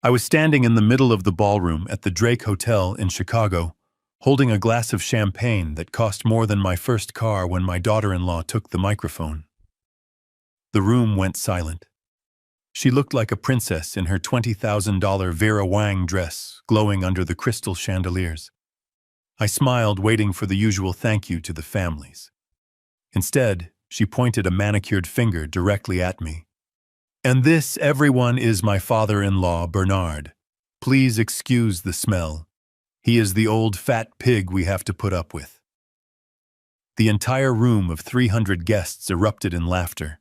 I was standing in the middle of the ballroom at the Drake Hotel in Chicago, holding a glass of champagne that cost more than my first car when my daughter-in-law took the microphone. The room went silent. She looked like a princess in her $20,000 Vera Wang dress, glowing under the crystal chandeliers. I smiled, waiting for the usual thank you to the families. Instead, she pointed a manicured finger directly at me. "And this, everyone, is my father-in-law, Bernard. Please excuse the smell. He is the old fat pig we have to put up with." The entire room of 300 guests erupted in laughter.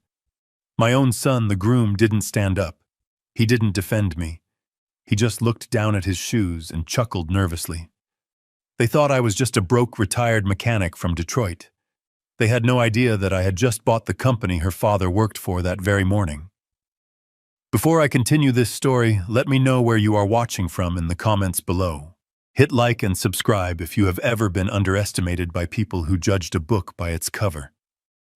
My own son, the groom, didn't stand up. He didn't defend me. He just looked down at his shoes and chuckled nervously. They thought I was just a broke retired mechanic from Detroit. They had no idea that I had just bought the company her father worked for that very morning. Before I continue this story, let me know where you are watching from in the comments below. Hit like and subscribe if you have ever been underestimated by people who judged a book by its cover.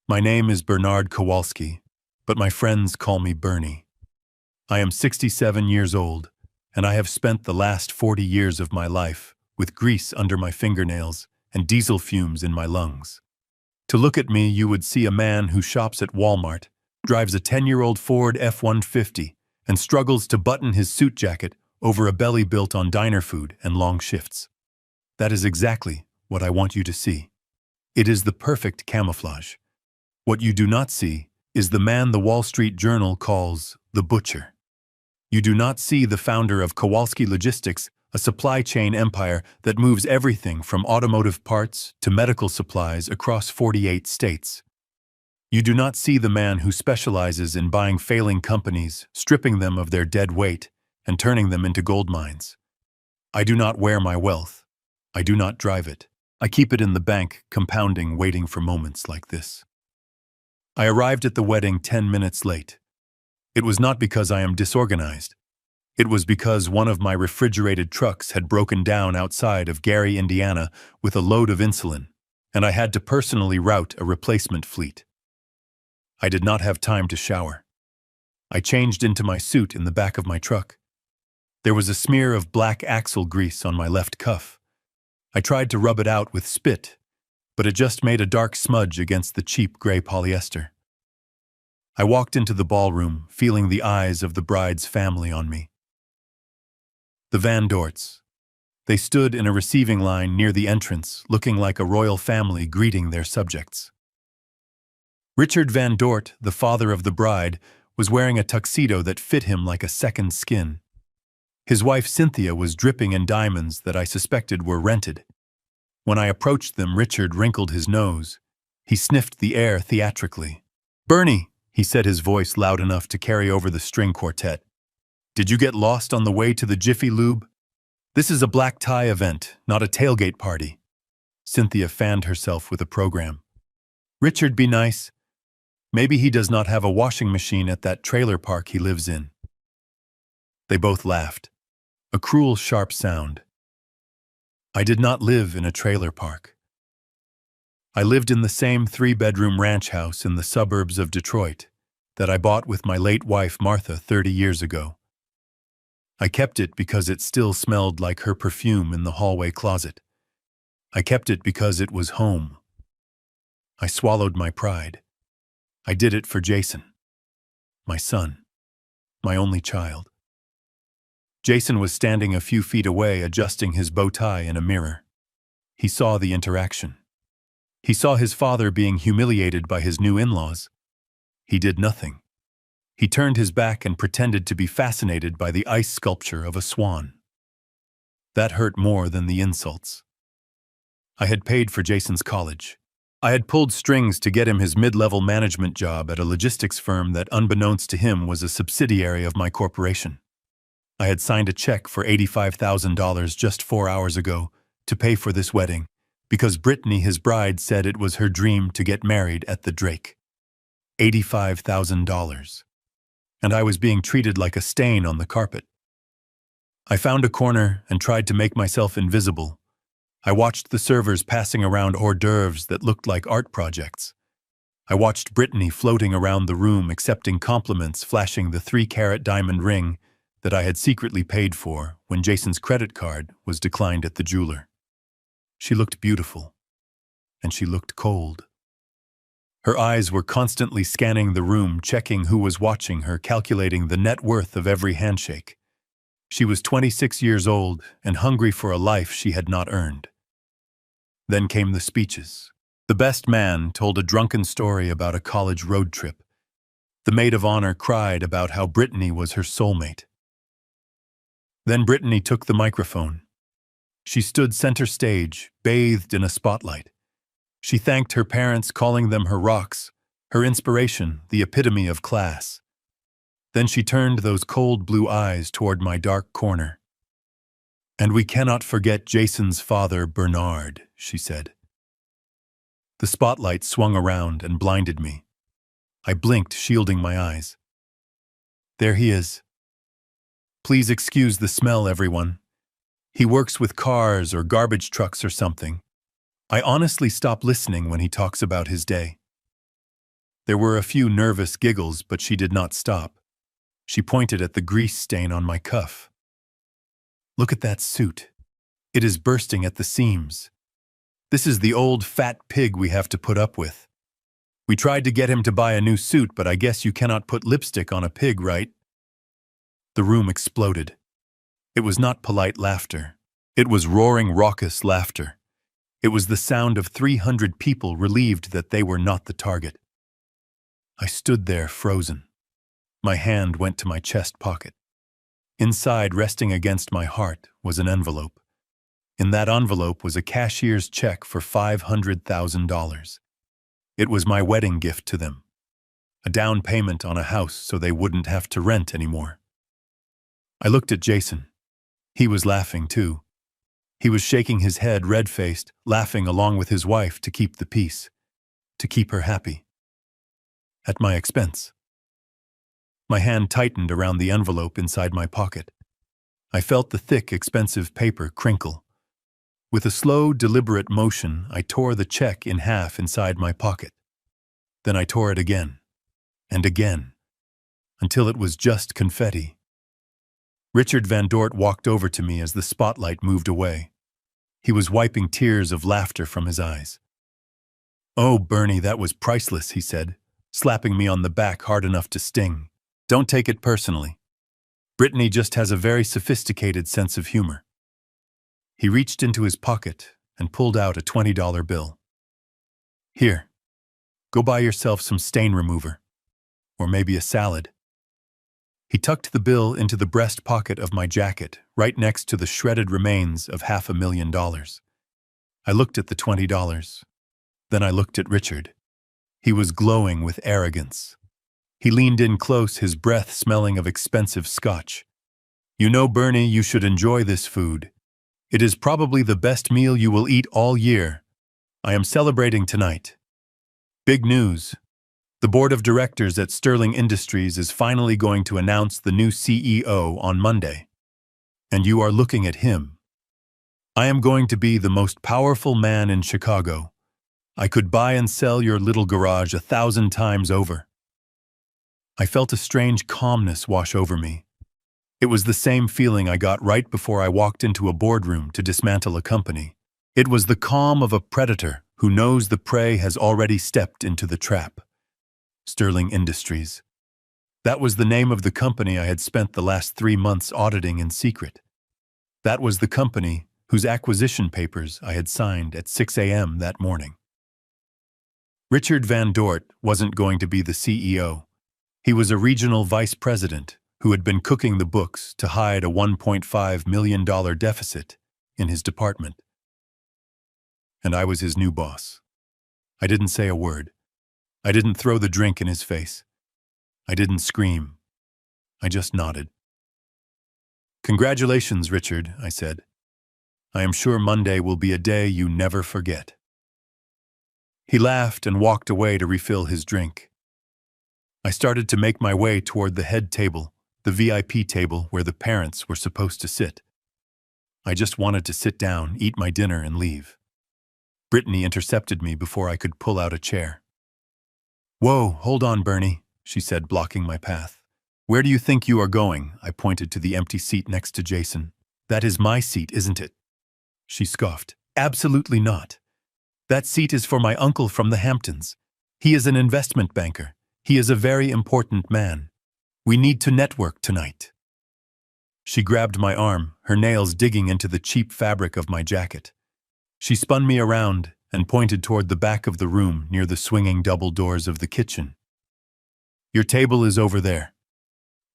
My name is Bernard Kowalski, but my friends call me Bernie. I am 67 years old, and I have spent the last 40 years of my life with grease under my fingernails and diesel fumes in my lungs. To look at me, you would see a man who shops at Walmart, drives a 10-year-old Ford F-150, and struggles to button his suit jacket over a belly built on diner food and long shifts. That is exactly what I want you to see. It is the perfect camouflage. What you do not see is the man the Wall Street Journal calls the butcher. You do not see the founder of Kowalski Logistics, a supply chain empire that moves everything from automotive parts to medical supplies across 48 states. You do not see the man who specializes in buying failing companies, stripping them of their dead weight, and turning them into gold mines. I do not wear my wealth. I do not drive it. I keep it in the bank, compounding, waiting for moments like this. I arrived at the wedding 10 minutes late. It was not because I am disorganized. It was because one of my refrigerated trucks had broken down outside of Gary, Indiana, with a load of insulin, and I had to personally route a replacement fleet. I did not have time to shower. I changed into my suit in the back of my truck. There was a smear of black axle grease on my left cuff. I tried to rub it out with spit, but it just made a dark smudge against the cheap gray polyester. I walked into the ballroom, feeling the eyes of the bride's family on me. The Van Dorts. They stood in a receiving line near the entrance, looking like a royal family greeting their subjects. Richard Van Dort, the father of the bride, was wearing a tuxedo that fit him like a second skin. His wife Cynthia was dripping in diamonds that I suspected were rented. When I approached them, Richard wrinkled his nose. He sniffed the air theatrically. "Bernie," he said, his voice loud enough to carry over the string quartet. "Did you get lost on the way to the Jiffy Lube? This is a black tie event, not a tailgate party." Cynthia fanned herself with a program. "Richard, be nice. Maybe he does not have a washing machine at that trailer park he lives in." They both laughed. A cruel, sharp sound. I did not live in a trailer park. I lived in the same 3-bedroom ranch house in the suburbs of Detroit that I bought with my late wife Martha 30 years ago. I kept it because it still smelled like her perfume in the hallway closet. I kept it because it was home. I swallowed my pride. I did it for Jason, my son, my only child. Jason was standing a few feet away, adjusting his bow tie in a mirror. He saw the interaction. He saw his father being humiliated by his new in-laws. He did nothing. He turned his back and pretended to be fascinated by the ice sculpture of a swan. That hurt more than the insults. I had paid for Jason's college. I had pulled strings to get him his mid-level management job at a logistics firm that, unbeknownst to him, was a subsidiary of my corporation. I had signed a check for $85,000 just 4 hours ago to pay for this wedding, because Brittany, his bride, said it was her dream to get married at the Drake. $85,000. And I was being treated like a stain on the carpet. I found a corner and tried to make myself invisible. I watched the servers passing around hors d'oeuvres that looked like art projects. I watched Brittany floating around the room accepting compliments, flashing the 3-carat diamond ring that I had secretly paid for when Jason's credit card was declined at the jeweler. She looked beautiful, and she looked cold. Her eyes were constantly scanning the room, checking who was watching her, calculating the net worth of every handshake. She was 26 years old and hungry for a life she had not earned. Then came the speeches. The best man told a drunken story about a college road trip. The maid of honor cried about how Brittany was her soulmate. Then Brittany took the microphone. She stood center stage, bathed in a spotlight. She thanked her parents, calling them her rocks, her inspiration, the epitome of class. Then she turned those cold blue eyes toward my dark corner. "And we cannot forget Jason's father, Bernard," she said. The spotlight swung around and blinded me. I blinked, shielding my eyes. "There he is. Please excuse the smell, everyone. He works with cars or garbage trucks or something. I honestly stop listening when he talks about his day." There were a few nervous giggles, but she did not stop. She pointed at the grease stain on my cuff. "Look at that suit. It is bursting at the seams. This is the old fat pig we have to put up with. We tried to get him to buy a new suit, but I guess you cannot put lipstick on a pig, right?" The room exploded. It was not polite laughter. It was roaring, raucous laughter. It was the sound of 300 people relieved that they were not the target. I stood there frozen. My hand went to my chest pocket. Inside, resting against my heart, was an envelope. In that envelope was a cashier's check for $500,000. It was my wedding gift to them. A down payment on a house so they wouldn't have to rent anymore. I looked at Jason. He was laughing too. He was shaking his head, red-faced, laughing along with his wife to keep the peace, to keep her happy. At my expense. My hand tightened around the envelope inside my pocket. I felt the thick, expensive paper crinkle. With a slow, deliberate motion, I tore the check in half inside my pocket. Then I tore it again, and again, until it was just confetti. Richard Van Dort walked over to me as the spotlight moved away. He was wiping tears of laughter from his eyes. "Oh, Bernie, that was priceless," he said, slapping me on the back hard enough to sting. "Don't take it personally. Brittany just has a very sophisticated sense of humor." He reached into his pocket and pulled out a $20 bill. "Here, go buy yourself some stain remover, or maybe a salad." He tucked the bill into the breast pocket of my jacket, right next to the shredded remains of $500,000. I looked at the $20. Then I looked at Richard. He was glowing with arrogance. He leaned in close, his breath smelling of expensive scotch. "You know, Bernie, you should enjoy this food. It is probably the best meal you will eat all year. I am celebrating tonight. Big news. The board of directors at Sterling Industries is finally going to announce the new CEO on Monday. And you are looking at him. I am going to be the most powerful man in Chicago. I could buy and sell your little garage 1,000 times over." I felt a strange calmness wash over me. It was the same feeling I got right before I walked into a boardroom to dismantle a company. It was the calm of a predator who knows the prey has already stepped into the trap. Sterling Industries. That was the name of the company I had spent the last 3 months auditing in secret. That was the company whose acquisition papers I had signed at 6 a.m. that morning. Richard Van Dort wasn't going to be the CEO. He was a regional vice president who had been cooking the books to hide a $1.5 million deficit in his department. And I was his new boss. I didn't say a word. I didn't throw the drink in his face. I didn't scream. I just nodded. "Congratulations, Richard," I said. "I am sure Monday will be a day you never forget." He laughed and walked away to refill his drink. I started to make my way toward the head table, the VIP table where the parents were supposed to sit. I just wanted to sit down, eat my dinner, and leave. Brittany intercepted me before I could pull out a chair. "Whoa, hold on, Bernie," she said, blocking my path. Where do you think you are going? I pointed to the empty seat next to Jason. That is my seat, isn't it? She scoffed. Absolutely not. That seat is for my uncle from the Hamptons. He is an investment banker. He is a very important man. We need to network tonight. She grabbed my arm, her nails digging into the cheap fabric of my jacket. She spun me around and pointed toward the back of the room near the swinging double doors of the kitchen. Your table is over there.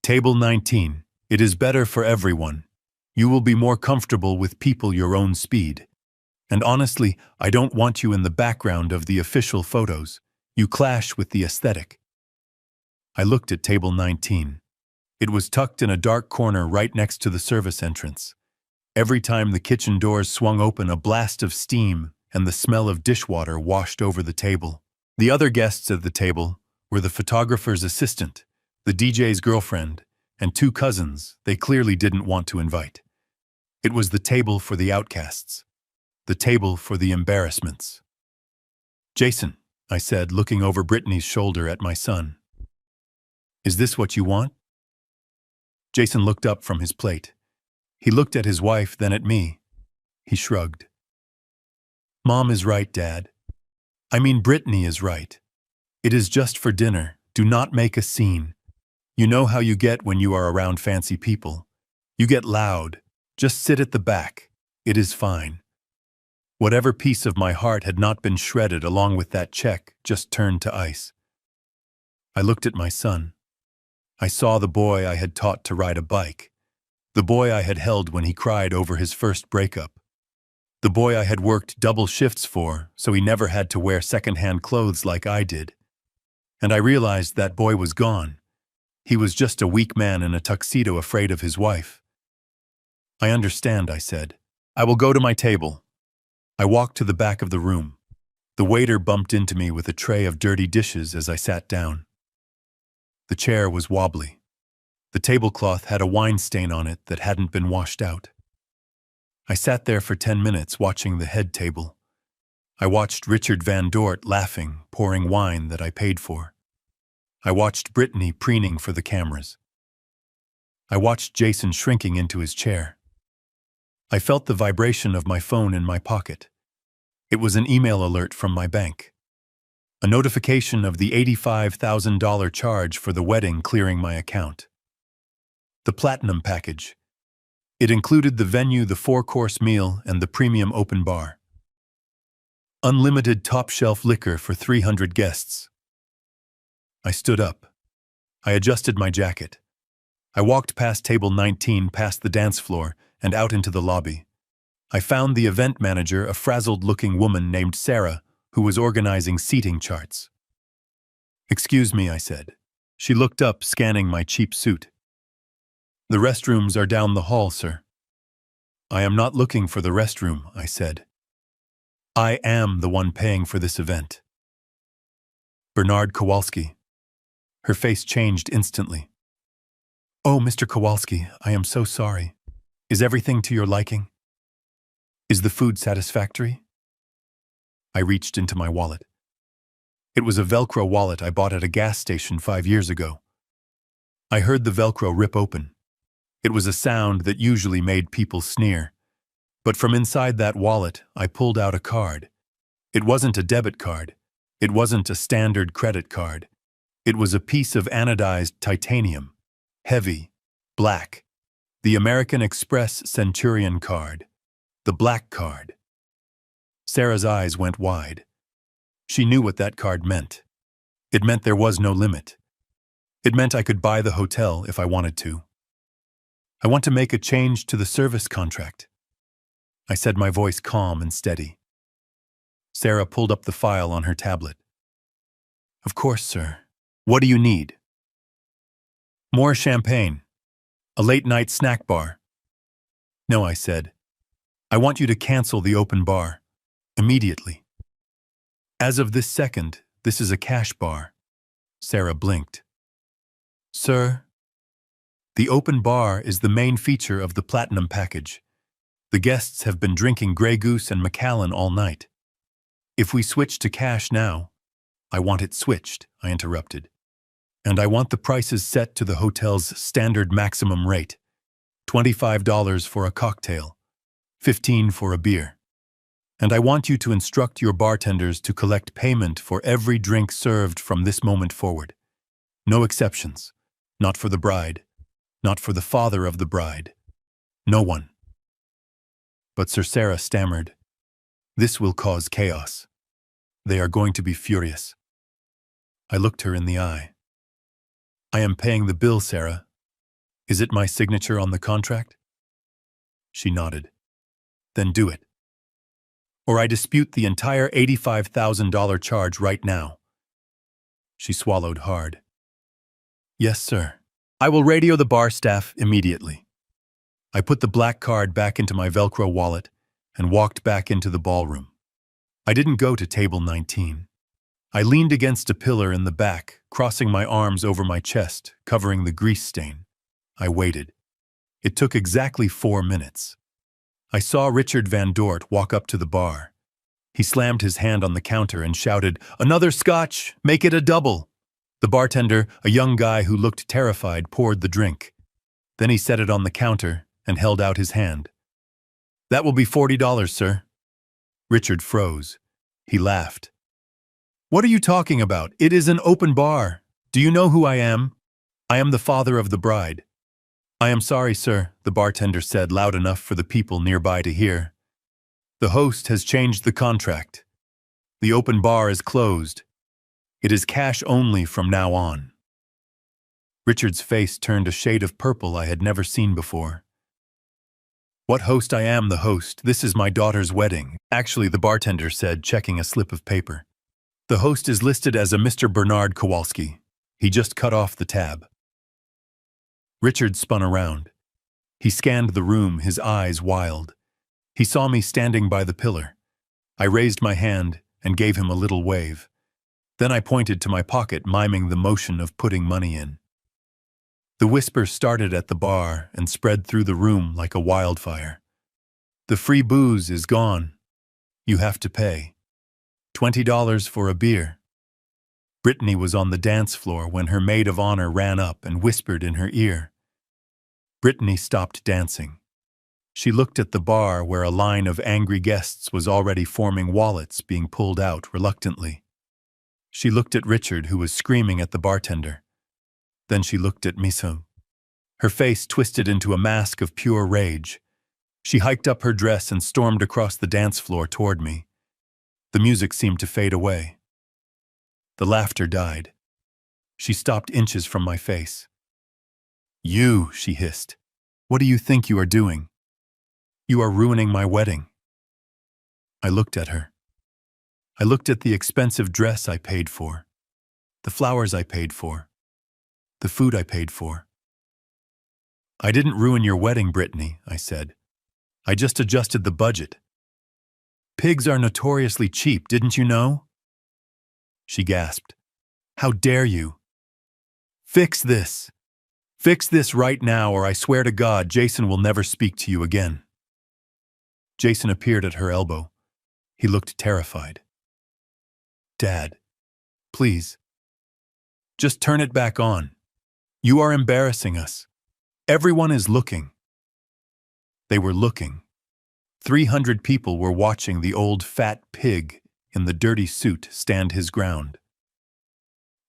Table 19. It is better for everyone. You will be more comfortable with people your own speed. And honestly, I don't want you in the background of the official photos. You clash with the aesthetic. I looked at table 19. It was tucked in a dark corner right next to the service entrance. Every time the kitchen doors swung open, a blast of steam and the smell of dishwater washed over the table. The other guests at the table were the photographer's assistant, the DJ's girlfriend, and two cousins they clearly didn't want to invite. It was the table for the outcasts, the table for the embarrassments. Jason, I said, looking over Brittany's shoulder at my son. Is this what you want? Jason looked up from his plate. He looked at his wife, then at me. He shrugged. Mom is right, Dad. I mean, Brittany is right. It is just for dinner. Do not make a scene. You know how you get when you are around fancy people. You get loud. Just sit at the back. It is fine. Whatever piece of my heart had not been shredded along with that check just turned to ice. I looked at my son. I saw the boy I had taught to ride a bike. The boy I had held when he cried over his first breakup. The boy I had worked double shifts for so he never had to wear second-hand clothes like I did. And I realized that boy was gone. He was just a weak man in a tuxedo afraid of his wife. I understand, I said. I will go to my table. I walked to the back of the room. The waiter bumped into me with a tray of dirty dishes as I sat down. The chair was wobbly. The tablecloth had a wine stain on it that hadn't been washed out. I sat there for 10 minutes watching the head table. I watched Richard Van Dort laughing, pouring wine that I paid for. I watched Brittany preening for the cameras. I watched Jason shrinking into his chair. I felt the vibration of my phone in my pocket. It was an email alert from my bank. A notification of the $85,000 charge for the wedding clearing my account. The Platinum package. It included the venue, the 4-course meal, and the premium open bar. Unlimited top-shelf liquor for 300 guests. I stood up. I adjusted my jacket. I walked past table 19, past the dance floor, and out into the lobby. I found the event manager, a frazzled-looking woman named Sarah, who was organizing seating charts. Excuse me, I said. She looked up, scanning my cheap suit. The restrooms are down the hall, sir. I am not looking for the restroom, I said. I am the one paying for this event. Bernard Kowalski. Her face changed instantly. Oh, Mr. Kowalski, I am so sorry. Is everything to your liking? Is the food satisfactory? I reached into my wallet. It was a Velcro wallet I bought at a gas station 5 years ago. I heard the Velcro rip open. It was a sound that usually made people sneer. But from inside that wallet, I pulled out a card. It wasn't a debit card. It wasn't a standard credit card. It was a piece of anodized titanium. Heavy, black. The American Express Centurion card. The black card. Sarah's eyes went wide. She knew what that card meant. It meant there was no limit. It meant I could buy the hotel if I wanted to. I want to make a change to the service contract. I said, my voice calm and steady. Sarah pulled up the file on her tablet. Of course, sir. What do you need? More champagne. A late-night snack bar. No, I said. I want you to cancel the open bar. Immediately. As of this second, this is a cash bar. Sarah blinked. Sir, the open bar is the main feature of the Platinum package. The guests have been drinking Grey Goose and Macallan all night. If we switch to cash now, I want it switched, I interrupted. And I want the prices set to the hotel's standard maximum rate. $25 for a cocktail, $15 for a beer. And I want you to instruct your bartenders to collect payment for every drink served from this moment forward. No exceptions. Not for the bride. Not for the father of the bride. No one. But Sir Sarah stammered, "This will cause chaos. They are going to be furious." I looked her in the eye. "I am paying the bill, Sarah. Is it my signature on the contract?" She nodded. "Then do it. Or I dispute the entire $85,000 charge right now." She swallowed hard. "Yes, sir. I will radio the bar staff immediately." I put the black card back into my Velcro wallet and walked back into the ballroom. I didn't go to table 19. I leaned against a pillar in the back, crossing my arms over my chest, covering the grease stain. I waited. It took exactly 4 minutes. I saw Richard Van Dort walk up to the bar. He slammed his hand on the counter and shouted, "Another scotch! Make it a double!" The bartender, a young guy who looked terrified, poured the drink. Then he set it on the counter and held out his hand. "That will be $40, sir." Richard froze. He laughed. "What are you talking about? It is an open bar. Do you know who I am? I am the father of the bride." "I am sorry, sir," the bartender said loud enough for the people nearby to hear. "The host has changed the contract. The open bar is closed. It is cash only from now on." Richard's face turned a shade of purple I had never seen before. "What host? I am the host. This is my daughter's wedding." "Actually," the bartender said, checking a slip of paper. "The host is listed as a Mr. Bernard Kowalski. He just cut off the tab." Richard spun around. He scanned the room, his eyes wild. He saw me standing by the pillar. I raised my hand and gave him a little wave. Then I pointed to my pocket, miming the motion of putting money in. The whisper started at the bar and spread through the room like a wildfire. "The free booze is gone. You have to pay. $20 for a beer." Brittany was on the dance floor when her maid of honor ran up and whispered in her ear. Brittany stopped dancing. She looked at the bar where a line of angry guests was already forming wallets being pulled out reluctantly. She looked at Richard, who was screaming at the bartender. Then she looked at Miso. Her face twisted into a mask of pure rage. She hiked up her dress and stormed across the dance floor toward me. The music seemed to fade away. The laughter died. She stopped inches from my face. "You," she hissed. "What do you think you are doing? You are ruining my wedding." I looked at her. I looked at the expensive dress I paid for, the flowers I paid for, the food I paid for. "I didn't ruin your wedding, Brittany," I said. "I just adjusted the budget. Pigs are notoriously cheap, didn't you know?" She gasped. "How dare you? Fix this. Fix this right now, or I swear to God, Jason will never speak to you again." Jason appeared at her elbow. He looked terrified. "Dad, please. Just turn it back on. You are embarrassing us. Everyone is looking." They were looking. 300 people were watching the old fat pig in the dirty suit stand his ground.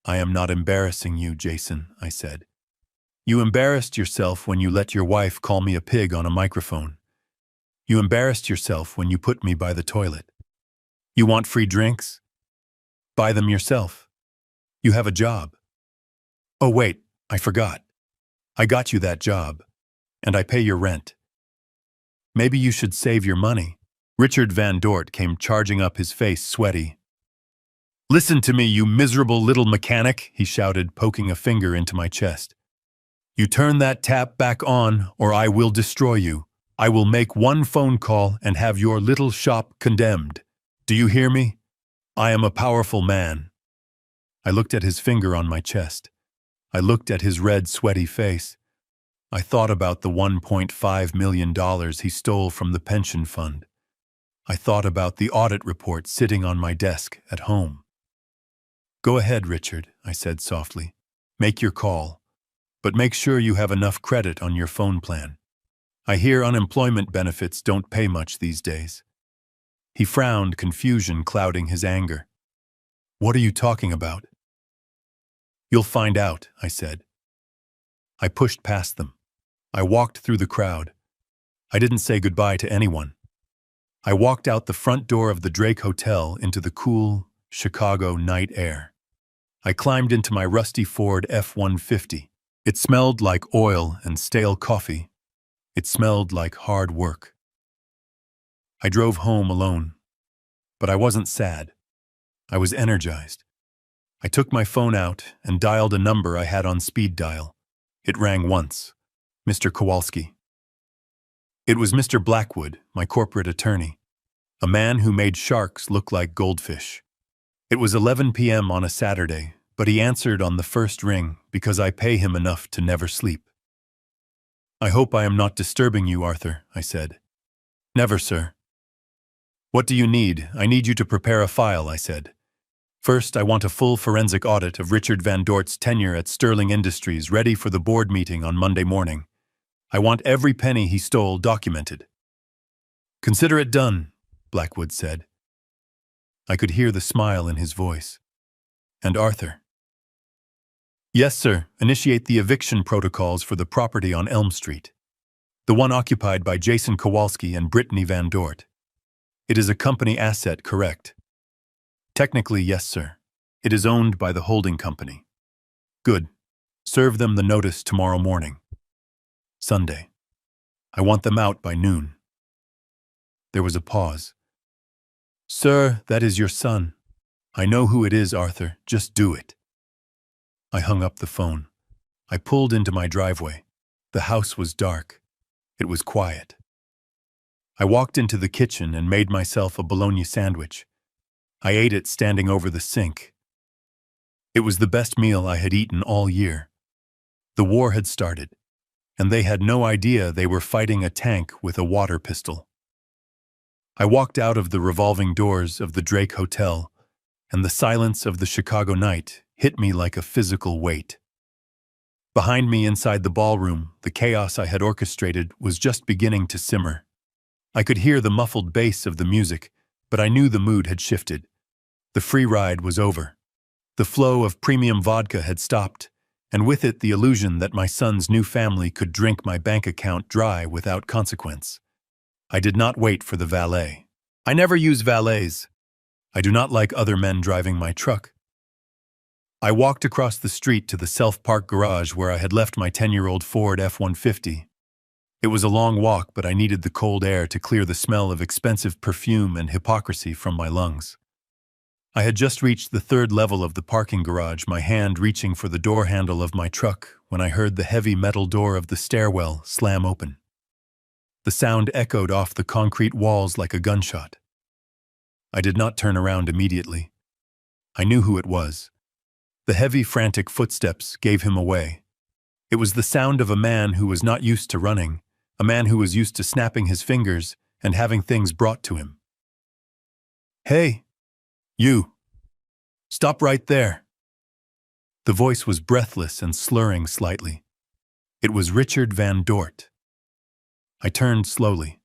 "I am not embarrassing you, Jason," I said. "You embarrassed yourself when you let your wife call me a pig on a microphone. You embarrassed yourself when you put me by the toilet. You want free drinks? Buy them yourself. You have a job. Oh wait, I forgot. I got you that job, and I pay your rent. Maybe you should save your money." Richard Van Dort came charging up, his face sweaty. "Listen to me, you miserable little mechanic," he shouted, poking a finger into my chest. "You turn that tap back on, or I will destroy you. I will make one phone call and have your little shop condemned. Do you hear me? I am a powerful man." I looked at his finger on my chest. I looked at his red, sweaty face. I thought about the $1.5 million he stole from the pension fund. I thought about the audit report sitting on my desk at home. "Go ahead, Richard," I said softly. Make your call, but make sure you have enough credit on your phone plan. I hear unemployment benefits don't pay much these days." He frowned, confusion clouding his anger. "What are you talking about?" "You'll find out," I said. I pushed past them. I walked through the crowd. I didn't say goodbye to anyone. I walked out the front door of the Drake Hotel into the cool Chicago night air. I climbed into my rusty Ford F-150. It smelled like oil and stale coffee. It smelled like hard work. I drove home alone, but I wasn't sad. I was energized. I took my phone out and dialed a number I had on speed dial. It rang once. Mr. Kowalski. It was Mr. Blackwood, my corporate attorney, a man who made sharks look like goldfish. It was 11 p.m. on a Saturday, but he answered on the first ring because I pay him enough to never sleep. "I hope I am not disturbing you, Arthur," I said. "Never, sir." "What do you need?" "I need you to prepare a file," I said. "First, I want a full forensic audit of Richard Van Dort's tenure at Sterling Industries ready for the board meeting on Monday morning. I want every penny he stole documented." "Consider it done," Blackwood said. I could hear the smile in his voice. "And Arthur?" "Yes, sir. Initiate the eviction protocols for the property on Elm Street, the one occupied by Jason Kowalski and Brittany Van Dort. It is a company asset, correct?" "Technically, yes, sir. It is owned by the holding company." "Good. Serve them the notice tomorrow morning." "Sunday. I want them out by noon." There was a pause. "Sir, that is your son." "I know who it is, Arthur. Just do it." I hung up the phone. I pulled into my driveway. The house was dark. It was quiet. I walked into the kitchen and made myself a bologna sandwich. I ate it standing over the sink. It was the best meal I had eaten all year. The war had started, and they had no idea they were fighting a tank with a water pistol. I walked out of the revolving doors of the Drake Hotel, and the silence of the Chicago night hit me like a physical weight. Behind me inside the ballroom, the chaos I had orchestrated was just beginning to simmer. I could hear the muffled bass of the music, but I knew the mood had shifted. The free ride was over. The flow of premium vodka had stopped, and with it the illusion that my son's new family could drink my bank account dry without consequence. I did not wait for the valet. I never use valets. I do not like other men driving my truck. I walked across the street to the self-park garage where I had left my 10-year-old Ford F-150. It was a long walk, but I needed the cold air to clear the smell of expensive perfume and hypocrisy from my lungs. I had just reached the third level of the parking garage, my hand reaching for the door handle of my truck, when I heard the heavy metal door of the stairwell slam open. The sound echoed off the concrete walls like a gunshot. I did not turn around immediately. I knew who it was. The heavy, frantic footsteps gave him away. It was the sound of a man who was not used to running, a man who was used to snapping his fingers and having things brought to him. "Hey, you! Stop right there!" The voice was breathless and slurring slightly. It was Richard Van Dort. I turned slowly.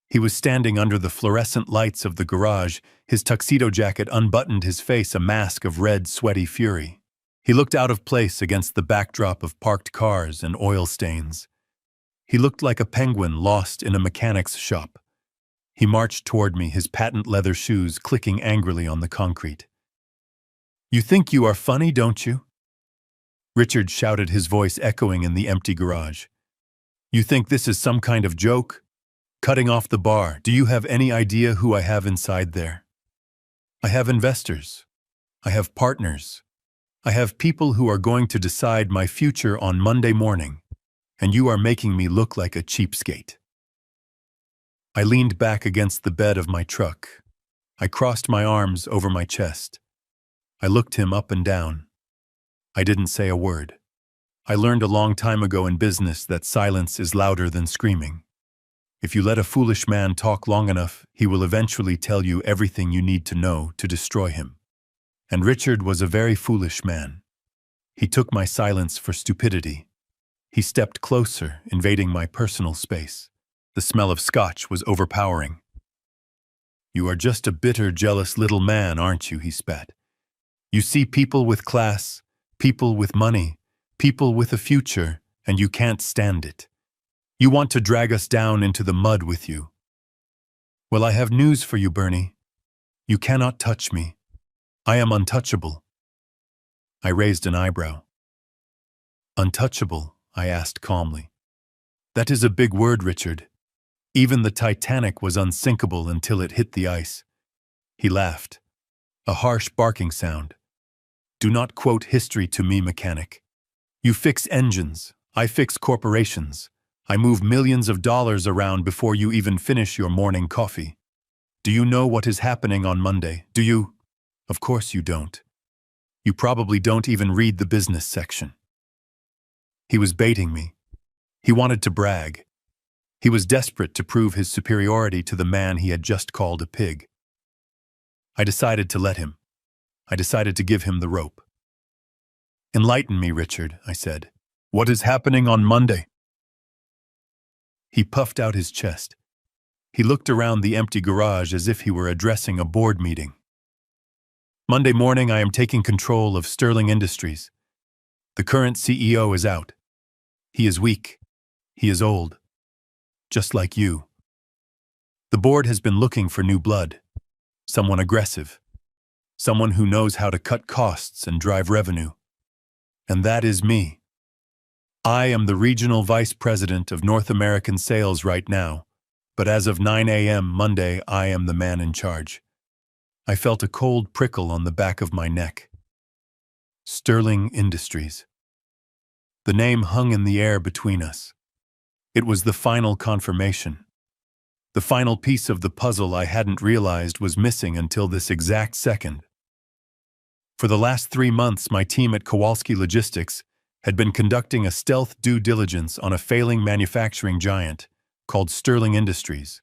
He was standing under the fluorescent lights of the garage, his tuxedo jacket unbuttoned, his face a mask of red, sweaty fury. He looked out of place against the backdrop of parked cars and oil stains. He looked like a penguin lost in a mechanic's shop. He marched toward me, his patent leather shoes clicking angrily on the concrete. "You think you are funny, don't you?" Richard shouted, his voice echoing in the empty garage. "You think this is some kind of joke? Cutting off the bar, do you have any idea who I have inside there? I have investors. I have partners. I have people who are going to decide my future on Monday morning, and you are making me look like a cheapskate." I leaned back against the bed of my truck. I crossed my arms over my chest. I looked him up and down. I didn't say a word. I learned a long time ago in business that silence is louder than screaming. If you let a foolish man talk long enough, he will eventually tell you everything you need to know to destroy him. And Richard was a very foolish man. He took my silence for stupidity. He stepped closer, invading my personal space. The smell of scotch was overpowering. "You are just a bitter, jealous little man, aren't you?" he spat. "You see people with class, people with money, people with a future, and you can't stand it. You want to drag us down into the mud with you. Well, I have news for you, Bernie. You cannot touch me. I am untouchable." I raised an eyebrow. "Untouchable?" I asked calmly. "That is a big word, Richard. Even the Titanic was unsinkable until it hit the ice." He laughed. A harsh barking sound. "Do not quote history to me, mechanic. You fix engines, I fix corporations. I move millions of dollars around before you even finish your morning coffee. Do you know what is happening on Monday? Do you?" "Of course you don't. You probably don't even read the business section." He was baiting me. He wanted to brag. He was desperate to prove his superiority to the man he had just called a pig. I decided to let him. I decided to give him the rope. "Enlighten me, Richard," I said. "What is happening on Monday?" He puffed out his chest. He looked around the empty garage as if he were addressing a board meeting. "Monday morning, I am taking control of Sterling Industries. The current CEO is out. He is weak. He is old. Just like you. The board has been looking for new blood. Someone aggressive. Someone who knows how to cut costs and drive revenue. And that is me. I am the regional vice president of North American sales right now, but as of 9 a.m. Monday, I am the man in charge." I felt a cold prickle on the back of my neck. Sterling Industries. The name hung in the air between us. It was the final confirmation. The final piece of the puzzle I hadn't realized was missing until this exact second. For the last 3 months, my team at Kowalski Logistics had been conducting a stealth due diligence on a failing manufacturing giant called Sterling Industries.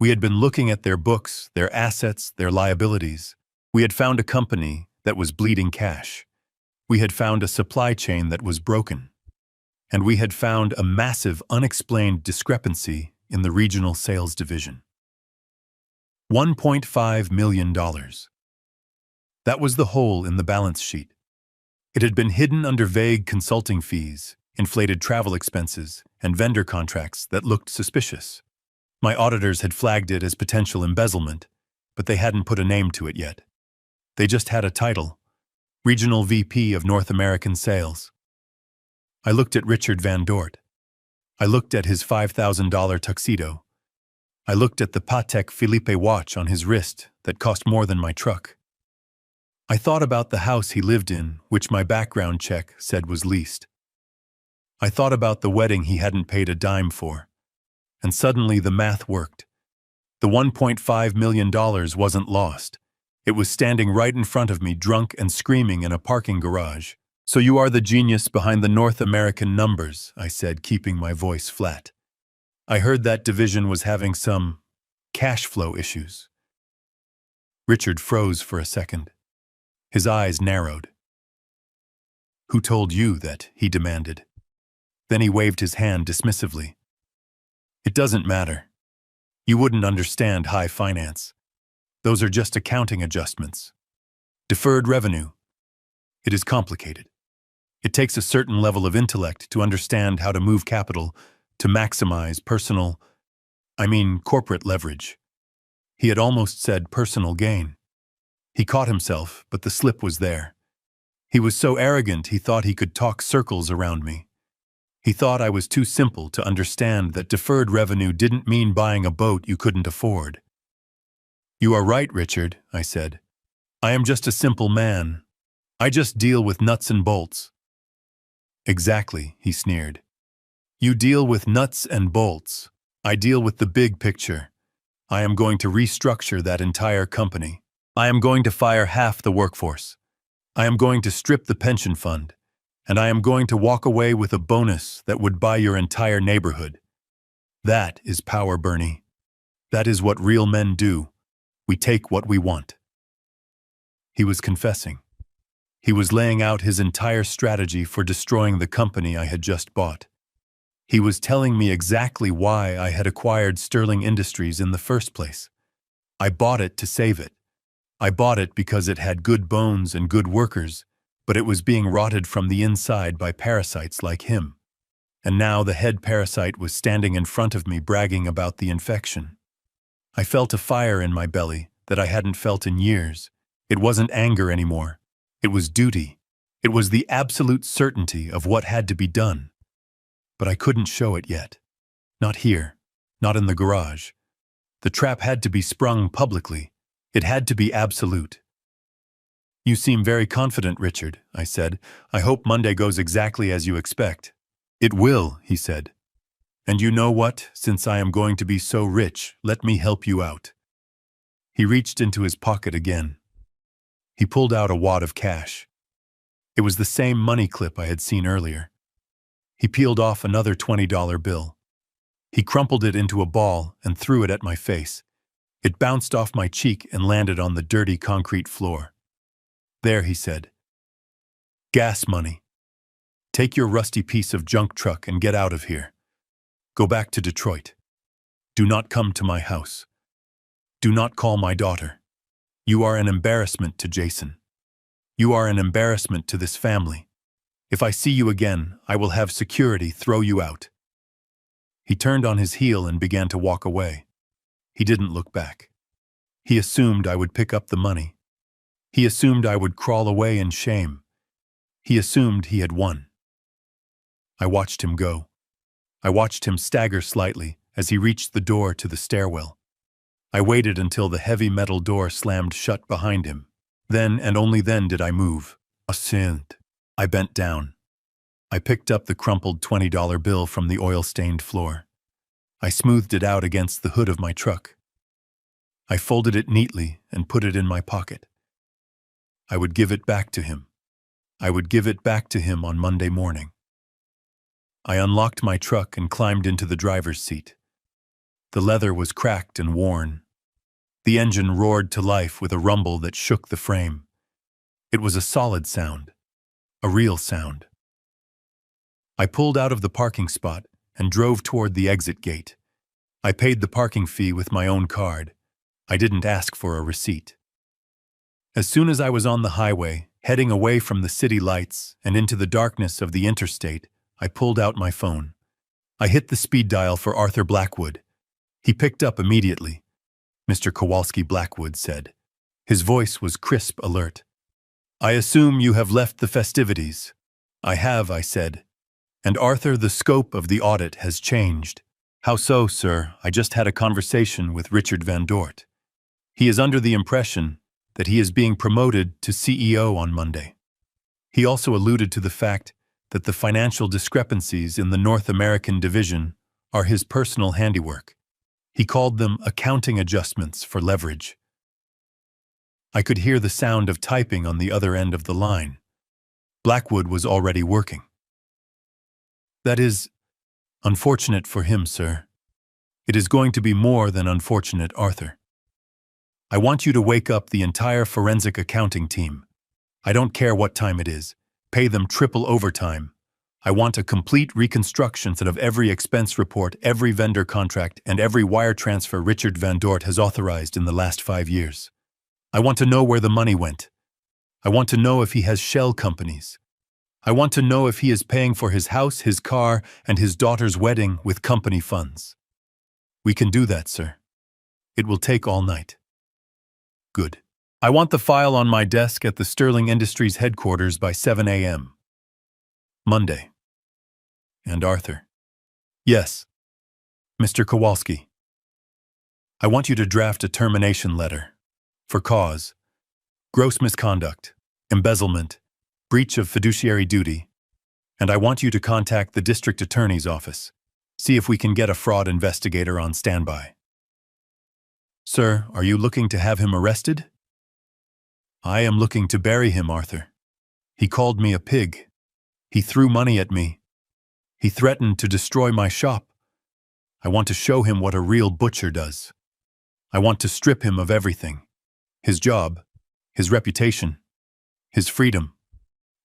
We had been looking at their books, their assets, their liabilities. We had found a company that was bleeding cash. We had found a supply chain that was broken. And we had found a massive, unexplained discrepancy in the regional sales division. $1.5 million. That was the hole in the balance sheet. It had been hidden under vague consulting fees, inflated travel expenses, and vendor contracts that looked suspicious. My auditors had flagged it as potential embezzlement, but they hadn't put a name to it yet. They just had a title, Regional VP of North American Sales. I looked at Richard Van Dort. I looked at his $5,000 tuxedo. I looked at the Patek Philippe watch on his wrist that cost more than my truck. I thought about the house he lived in, which my background check said was leased. I thought about the wedding he hadn't paid a dime for. And suddenly the math worked. The $1.5 million wasn't lost. It was standing right in front of me, drunk and screaming in a parking garage. "So you are the genius behind the North American numbers," I said, keeping my voice flat. "I heard that division was having some cash flow issues." Richard froze for a second. His eyes narrowed. "Who told you that?" he demanded. Then he waved his hand dismissively. "It doesn't matter. You wouldn't understand high finance. Those are just accounting adjustments. Deferred revenue. It is complicated. It takes a certain level of intellect to understand how to move capital to maximize corporate leverage." He had almost said personal gain. He caught himself, but the slip was there. He was so arrogant he thought he could talk circles around me. He thought I was too simple to understand that deferred revenue didn't mean buying a boat you couldn't afford. "You are right, Richard," I said. "I am just a simple man. I just deal with nuts and bolts." "Exactly," he sneered. "You deal with nuts and bolts. I deal with the big picture. I am going to restructure that entire company. I am going to fire half the workforce. I am going to strip the pension fund. And I am going to walk away with a bonus that would buy your entire neighborhood. That is power, Bernie. That is what real men do. We take what we want." He was confessing. He was laying out his entire strategy for destroying the company I had just bought. He was telling me exactly why I had acquired Sterling Industries in the first place. I bought it to save it. I bought it because it had good bones and good workers, but it was being rotted from the inside by parasites like him. And now the head parasite was standing in front of me bragging about the infection. I felt a fire in my belly that I hadn't felt in years. It wasn't anger anymore. It was duty. It was the absolute certainty of what had to be done. But I couldn't show it yet. Not here. Not in the garage. The trap had to be sprung publicly. It had to be absolute. "You seem very confident, Richard," I said. "I hope Monday goes exactly as you expect." "It will," he said. "And you know what? Since I am going to be so rich, let me help you out." He reached into his pocket again. He pulled out a wad of cash. It was the same money clip I had seen earlier. He peeled off another $20 bill. He crumpled it into a ball and threw it at my face. It bounced off my cheek and landed on the dirty concrete floor. "There," he said. "Gas money. Take your rusty piece of junk truck and get out of here. Go back to Detroit. Do not come to my house. Do not call my daughter. You are an embarrassment to Jason. You are an embarrassment to this family. If I see you again, I will have security throw you out." He turned on his heel and began to walk away. He didn't look back. He assumed I would pick up the money. He assumed I would crawl away in shame. He assumed he had won. I watched him go. I watched him stagger slightly as he reached the door to the stairwell. I waited until the heavy metal door slammed shut behind him. Then and only then did I move. Ascend. I bent down. I picked up the crumpled $20 bill from the oil-stained floor. I smoothed it out against the hood of my truck. I folded it neatly and put it in my pocket. I would give it back to him. I would give it back to him on Monday morning. I unlocked my truck and climbed into the driver's seat. The leather was cracked and worn. The engine roared to life with a rumble that shook the frame. It was a solid sound, a real sound. I pulled out of the parking spot and drove toward the exit gate. I paid the parking fee with my own card. I didn't ask for a receipt. As soon as I was on the highway, heading away from the city lights and into the darkness of the interstate, I pulled out my phone. I hit the speed dial for Arthur Blackwood. He picked up immediately. "Mr. Kowalski," Blackwood said. His voice was crisp, alert. "I assume you have left the festivities." "I have," I said. "And Arthur, the scope of the audit has changed." "How so, sir?" "I just had a conversation with Richard Van Dort. He is under the impression that he is being promoted to CEO on Monday. He also alluded to the fact that the financial discrepancies in the North American division are his personal handiwork. He called them accounting adjustments for leverage." I could hear the sound of typing on the other end of the line. Blackwood was already working. "That is unfortunate for him, sir. It is going to be more than unfortunate, Arthur. I want you to wake up the entire forensic accounting team. I don't care what time it is. Pay them triple overtime. I want a complete reconstruction of every expense report, every vendor contract, and every wire transfer Richard Van Dort has authorized in the last 5 years. I want to know where the money went. I want to know if he has shell companies. I want to know if he is paying for his house, his car, and his daughter's wedding with company funds. We can do that, sir. It will take all night." "Good. I want the file on my desk at the Sterling Industries headquarters by 7 a.m. Monday." "And Arthur?" "Yes. Mr. Kowalski, I want you to draft a termination letter for cause, gross misconduct, embezzlement, breach of fiduciary duty, and I want you to contact the district attorney's office. See if we can get a fraud investigator on standby." "Sir, are you looking to have him arrested?" "I am looking to bury him, Arthur. He called me a pig. He threw money at me. He threatened to destroy my shop. I want to show him what a real butcher does. I want to strip him of everything. His job, his reputation, his freedom.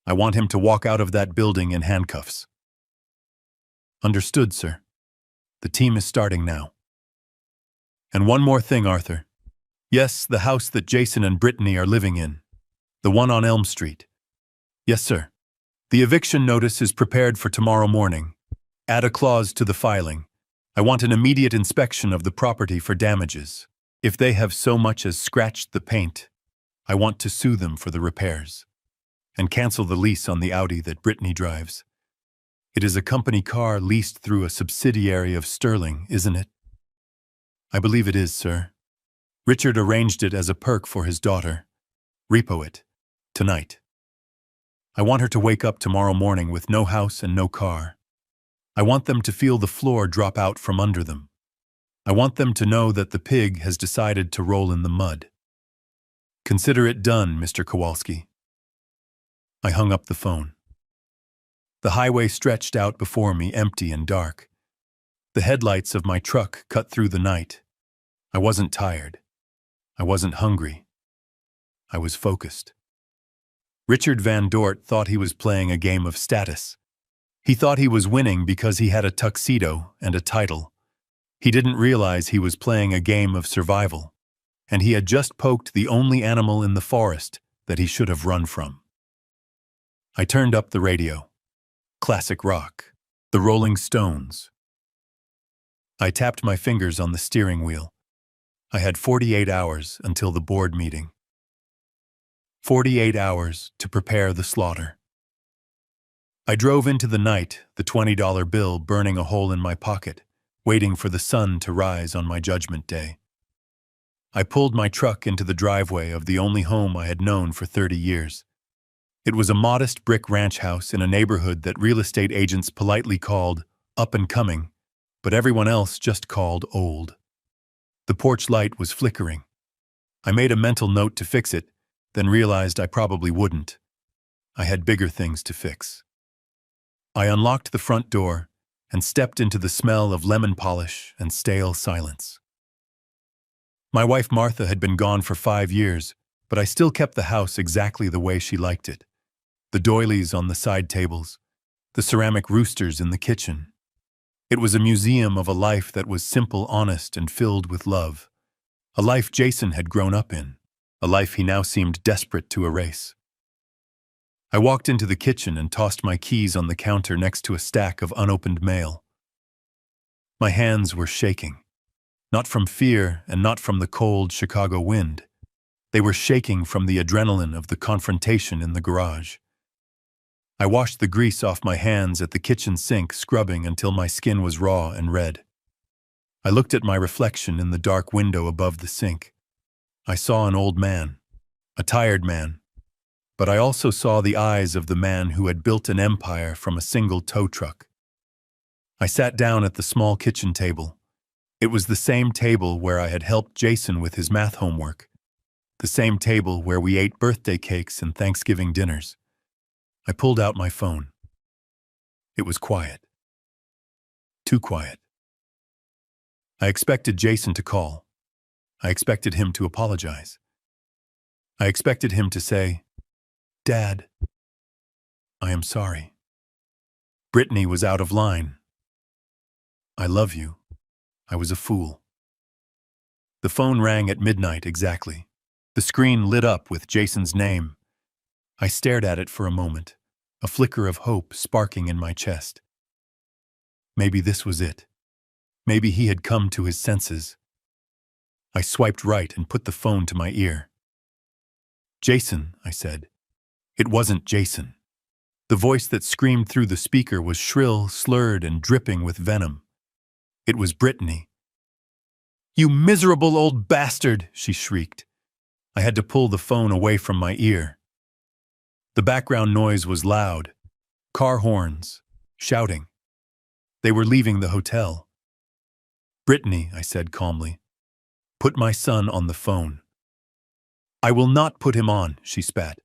I want him to walk out of that building in handcuffs. Understood, sir. The team is starting now. And one more thing, Arthur. Yes, the house that Jason and Brittany are living in. The one on Elm Street. Yes, sir. The eviction notice is prepared for tomorrow morning. Add a clause to the filing. I want an immediate inspection of the property for damages. If they have so much as scratched the paint, I want to sue them for the repairs. And cancel the lease on the Audi that Brittany drives. It is a company car leased through a subsidiary of Sterling, isn't it? I believe it is, sir. Richard arranged it as a perk for his daughter. Repo it. Tonight. I want her to wake up tomorrow morning with no house and no car. I want them to feel the floor drop out from under them. I want them to know that the pig has decided to roll in the mud. Consider it done, Mr. Kowalski. I hung up the phone. The highway stretched out before me, empty and dark. The headlights of my truck cut through the night. I wasn't tired. I wasn't hungry. I was focused. Richard Van Dort thought he was playing a game of status. He thought he was winning because he had a tuxedo and a title. He didn't realize he was playing a game of survival, and he had just poked the only animal in the forest that he should have run from. I turned up the radio. Classic rock. The Rolling Stones. I tapped my fingers on the steering wheel. I had 48 hours until the board meeting. 48 hours to prepare the slaughter. I drove into the night, the $20 bill burning a hole in my pocket, waiting for the sun to rise on my judgment day. I pulled my truck into the driveway of the only home I had known for 30 years. It was a modest brick ranch house in a neighborhood that real estate agents politely called up and coming, but everyone else just called old. The porch light was flickering. I made a mental note to fix it, then realized I probably wouldn't. I had bigger things to fix. I unlocked the front door and stepped into the smell of lemon polish and stale silence. My wife Martha had been gone for 5 years, but I still kept the house exactly the way she liked it. The doilies on the side tables, the ceramic roosters in the kitchen. It was a museum of a life that was simple, honest, and filled with love. A life Jason had grown up in, a life he now seemed desperate to erase. I walked into the kitchen and tossed my keys on the counter next to a stack of unopened mail. My hands were shaking, not from fear and not from the cold Chicago wind. They were shaking from the adrenaline of the confrontation in the garage. I washed the grease off my hands at the kitchen sink, scrubbing until my skin was raw and red. I looked at my reflection in the dark window above the sink. I saw an old man, a tired man, but I also saw the eyes of the man who had built an empire from a single tow truck. I sat down at the small kitchen table. It was the same table where I had helped Jason with his math homework, the same table where we ate birthday cakes and Thanksgiving dinners. I pulled out my phone. It was quiet. Too quiet. I expected Jason to call. I expected him to apologize. I expected him to say, "Dad, I am sorry." Brittany was out of line. "I love you. I was a fool." The phone rang at midnight exactly. The screen lit up with Jason's name. I stared at it for a moment, a flicker of hope sparking in my chest. Maybe this was it. Maybe he had come to his senses. I swiped right and put the phone to my ear. "Jason," I said. It wasn't Jason. The voice that screamed through the speaker was shrill, slurred, and dripping with venom. It was Brittany. "You miserable old bastard!" she shrieked. I had to pull the phone away from my ear. The background noise was loud. Car horns, shouting. They were leaving the hotel. "Brittany," I said calmly, "put my son on the phone." "I will not put him on," she spat.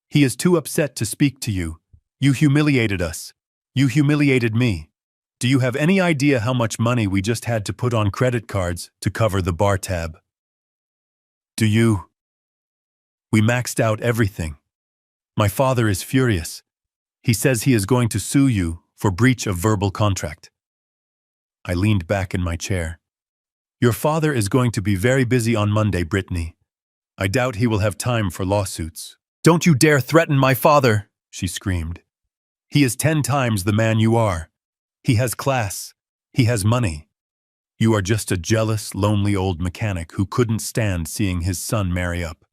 "He is too upset to speak to you. You humiliated us. You humiliated me. Do you have any idea how much money we just had to put on credit cards to cover the bar tab? Do you? We maxed out everything. My father is furious. He says he is going to sue you for breach of verbal contract. I leaned back in my chair. Your father is going to be very busy on Monday, Brittany. I doubt he will have time for lawsuits. Don't you dare threaten my father, she screamed. He is 10 times the man you are. He has class. He has money. You are just a jealous, lonely old mechanic who couldn't stand seeing his son marry up.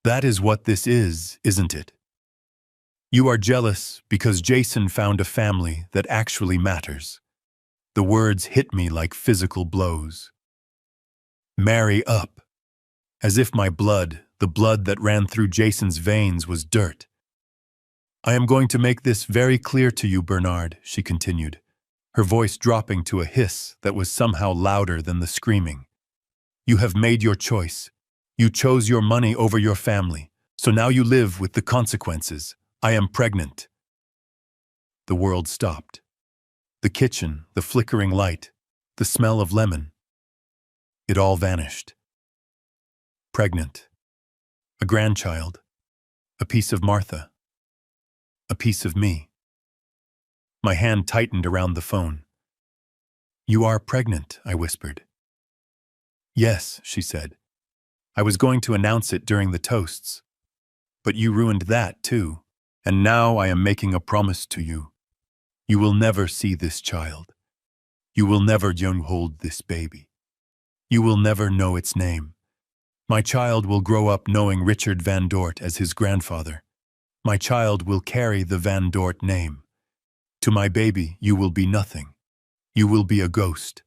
That is what this is, isn't it? You are jealous because Jason found a family that actually matters. The words hit me like physical blows. Marry up. As if my blood, the blood that ran through Jason's veins, was dirt. I am going to make this very clear to you, Bernard, she continued, her voice dropping to a hiss that was somehow louder than the screaming. You have made your choice. You chose your money over your family, so now you live with the consequences. I am pregnant. The world stopped. The kitchen, the flickering light, the smell of lemon. It all vanished. Pregnant. A grandchild. A piece of Martha. A piece of me. My hand tightened around the phone. You are pregnant, I whispered. Yes, she said. I was going to announce it during the toasts. But you ruined that too, and now I am making a promise to you. You will never see this child. You will never hold this baby. You will never know its name. My child will grow up knowing Richard Van Dort as his grandfather. My child will carry the Van Dort name. To my baby, you will be nothing. You will be a ghost,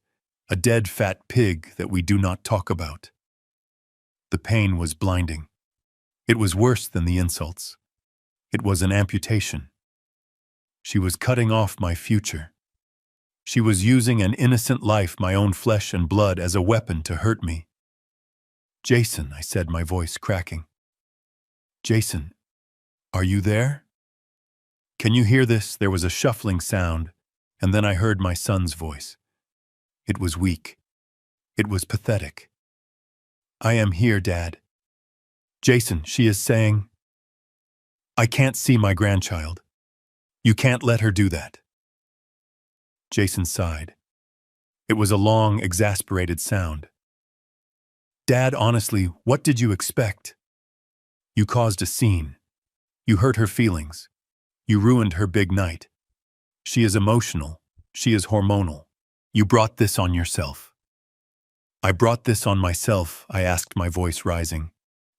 a dead fat pig that we do not talk about. The pain was blinding. It was worse than the insults. It was an amputation. She was cutting off my future. She was using an innocent life, my own flesh and blood, as a weapon to hurt me. Jason, I said, my voice cracking. Jason, are you there? Can you hear this? There was a shuffling sound, and then I heard my son's voice. It was weak. It was pathetic. I am here, Dad. Jason, she is saying, I can't see my grandchild. You can't let her do that. Jason sighed. It was a long, exasperated sound. Dad, honestly, what did you expect? You caused a scene. You hurt her feelings. You ruined her big night. She is emotional. She is hormonal. You brought this on yourself. I brought this on myself, I asked, my voice rising.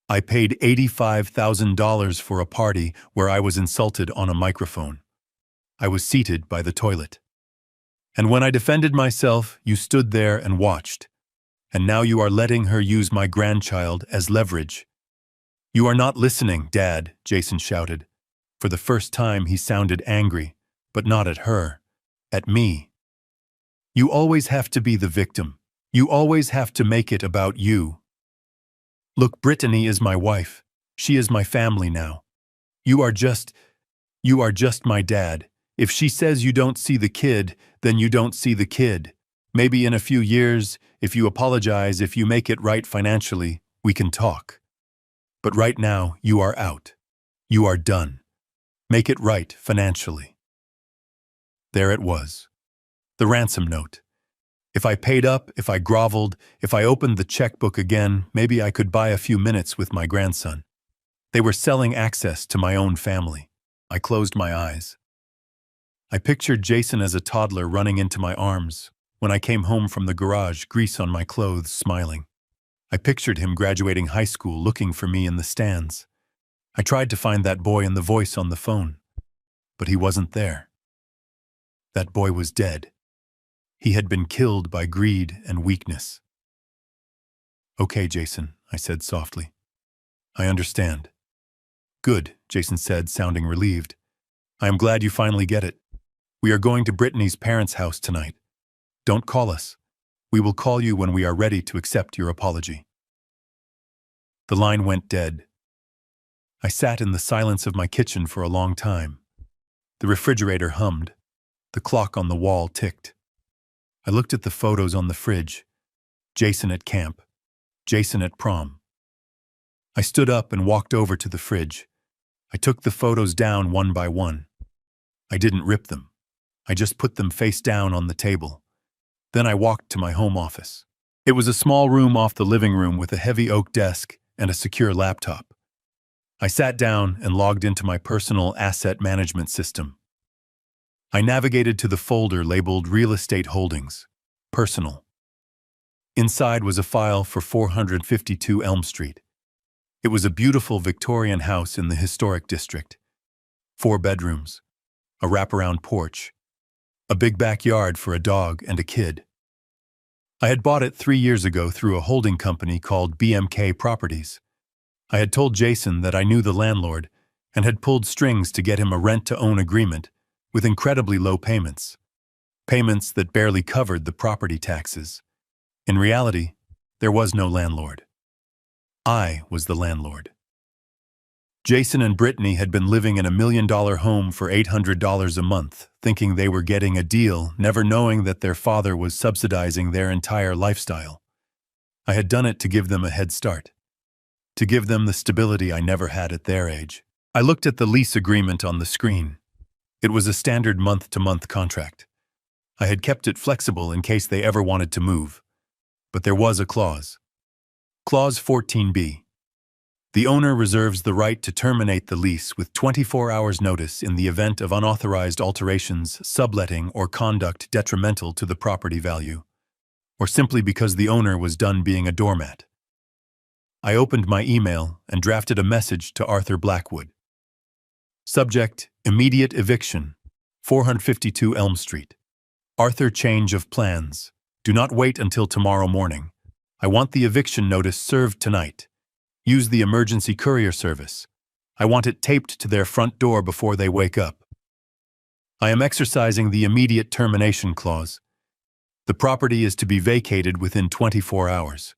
I paid $85,000 for a party where I was insulted on a microphone. I was seated by the toilet. And when I defended myself, you stood there and watched. And now you are letting her use my grandchild as leverage. You are not listening, Dad, Jason shouted. For the first time, he sounded angry, but not at her, at me. You always have to be the victim. You always have to make it about you. Look, Brittany is my wife. She is my family now. You are just my dad. If she says you don't see the kid, then you don't see the kid. Maybe in a few years, if you apologize, if you make it right financially, we can talk. But right now, you are out. You are done. Make it right financially. There it was. The ransom note. If I paid up, if I groveled, if I opened the checkbook again, maybe I could buy a few minutes with my grandson. They were selling access to my own family. I closed my eyes. I pictured Jason as a toddler running into my arms. When I came home from the garage, grease on my clothes, smiling. I pictured him graduating high school, looking for me in the stands. I tried to find that boy in the voice on the phone, but he wasn't there. That boy was dead. He had been killed by greed and weakness. Okay, Jason, I said softly. I understand. Good, Jason said, sounding relieved. I am glad you finally get it. We are going to Brittany's parents' house tonight. Don't call us. We will call you when we are ready to accept your apology. The line went dead. I sat in the silence of my kitchen for a long time. The refrigerator hummed. The clock on the wall ticked. I looked at the photos on the fridge. Jason at camp. Jason at prom. I stood up and walked over to the fridge. I took the photos down one by one. I didn't rip them. I just put them face down on the table. Then I walked to my home office. It was a small room off the living room with a heavy oak desk and a secure laptop. I sat down and logged into my personal asset management system. I navigated to the folder labeled Real Estate Holdings, Personal. Inside was a file for 452 Elm Street. It was a beautiful Victorian house in the historic district. 4 bedrooms, a wraparound porch, a big backyard for a dog and a kid. I had bought it 3 years ago through a holding company called BMK Properties. I had told Jason that I knew the landlord and had pulled strings to get him a rent-to-own agreement with incredibly low payments. Payments that barely covered the property taxes. In reality, there was no landlord. I was the landlord. Jason and Brittany had been living in a $1 million home for $800 a month, thinking they were getting a deal, never knowing that their father was subsidizing their entire lifestyle. I had done it to give them a head start, to give them the stability I never had at their age. I looked at the lease agreement on the screen. It was a standard month-to-month contract. I had kept it flexible in case they ever wanted to move. But there was a clause. Clause 14b. The owner reserves the right to terminate the lease with 24 hours notice in the event of unauthorized alterations, subletting, or conduct detrimental to the property value, or simply because the owner was done being a doormat. I opened my email and drafted a message to Arthur Blackwood. Subject: Immediate eviction, 452 Elm Street. Arthur, change of plans. Do not wait until tomorrow morning. I want the eviction notice served tonight. Use the emergency courier service. I want it taped to their front door before they wake up. I am exercising the immediate termination clause. The property is to be vacated within 24 hours.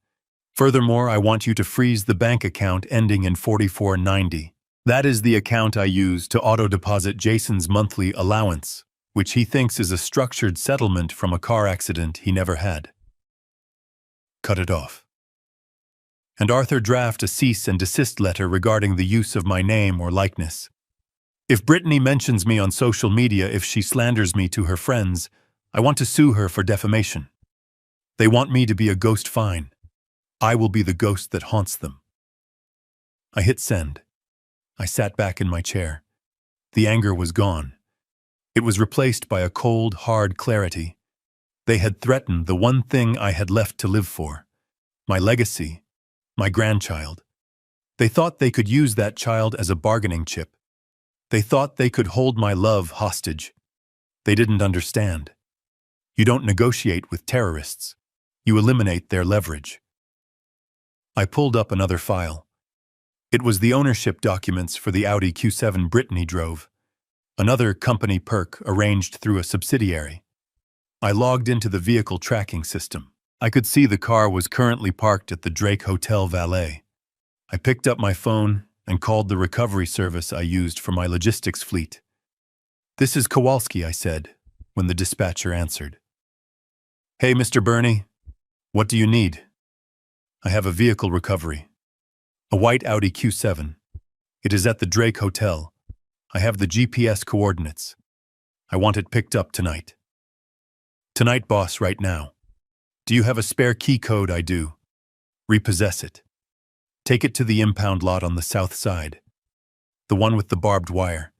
Furthermore, I want you to freeze the bank account ending in 4490. That is the account I use to auto-deposit Jason's monthly allowance, which he thinks is a structured settlement from a car accident he never had. Cut it off. And Arthur, draft a cease and desist letter regarding the use of my name or likeness. If Brittany mentions me on social media, if she slanders me to her friends, I want to sue her for defamation. They want me to be a ghost. Fine. I will be the ghost that haunts them. I hit send. I sat back in my chair. The anger was gone. It was replaced by a cold, hard clarity. They had threatened the one thing I had left to live for. My legacy. My grandchild. They thought they could use that child as a bargaining chip. They thought they could hold my love hostage. They didn't understand. You don't negotiate with terrorists. You eliminate their leverage. I pulled up another file. It was the ownership documents for the Audi Q7 Brittany drove, another company perk arranged through a subsidiary. I logged into the vehicle tracking system. I could see the car was currently parked at the Drake Hotel Valet. I picked up my phone and called the recovery service I used for my logistics fleet. "This is Kowalski," I said, when the dispatcher answered. "Hey, Mr. Burney, what do you need?" "I have a vehicle recovery. A white Audi Q7. It is at the Drake Hotel. I have the GPS coordinates. I want it picked up tonight." "Tonight, boss, right now." "Do you have a spare key code?" "I do." "Repossess it. Take it to the impound lot on the south side, the one with the barbed wire,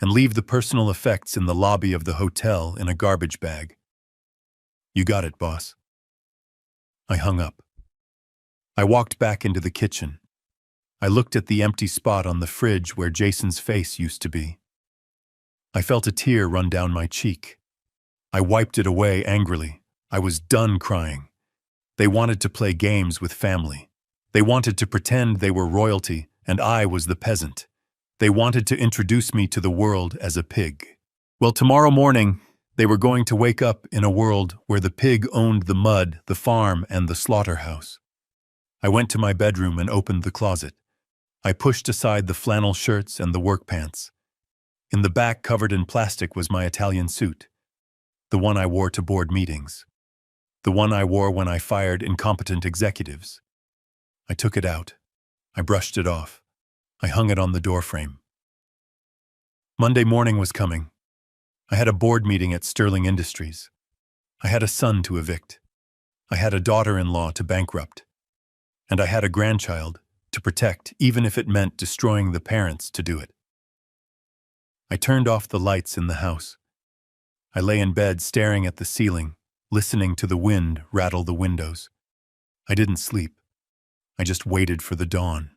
and leave the personal effects in the lobby of the hotel in a garbage bag." "You got it, boss." I hung up. I walked back into the kitchen. I looked at the empty spot on the fridge where Jason's face used to be. I felt a tear run down my cheek. I wiped it away angrily. I was done crying. They wanted to play games with family. They wanted to pretend they were royalty and I was the peasant. They wanted to introduce me to the world as a pig. Well, tomorrow morning, they were going to wake up in a world where the pig owned the mud, the farm, and the slaughterhouse. I went to my bedroom and opened the closet. I pushed aside the flannel shirts and the work pants. In the back, covered in plastic, was my Italian suit, the one I wore to board meetings, the one I wore when I fired incompetent executives. I took it out. I brushed it off. I hung it on the doorframe. Monday morning was coming. I had a board meeting at Sterling Industries. I had a son to evict. I had a daughter-in-law to bankrupt. And I had a grandchild to protect, even if it meant destroying the parents to do it. I turned off the lights in the house. I lay in bed staring at the ceiling, listening to the wind rattle the windows. I didn't sleep. I just waited for the dawn.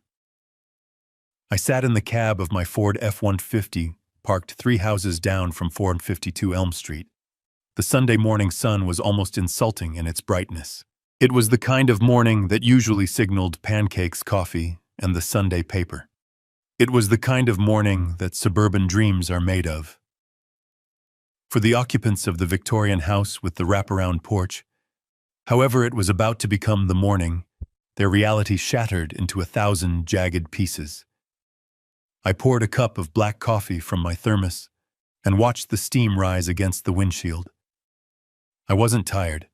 I sat in the cab of my Ford F-150, parked 3 houses down from 452 Elm Street. The Sunday morning sun was almost insulting in its brightness. It was the kind of morning that usually signaled pancakes, coffee, and the Sunday paper. It was the kind of morning that suburban dreams are made of. For the occupants of the Victorian house with the wraparound porch, however it was about to become the morning, their reality shattered into 1,000 jagged pieces. I poured a cup of black coffee from my thermos and watched the steam rise against the windshield. I wasn't tired.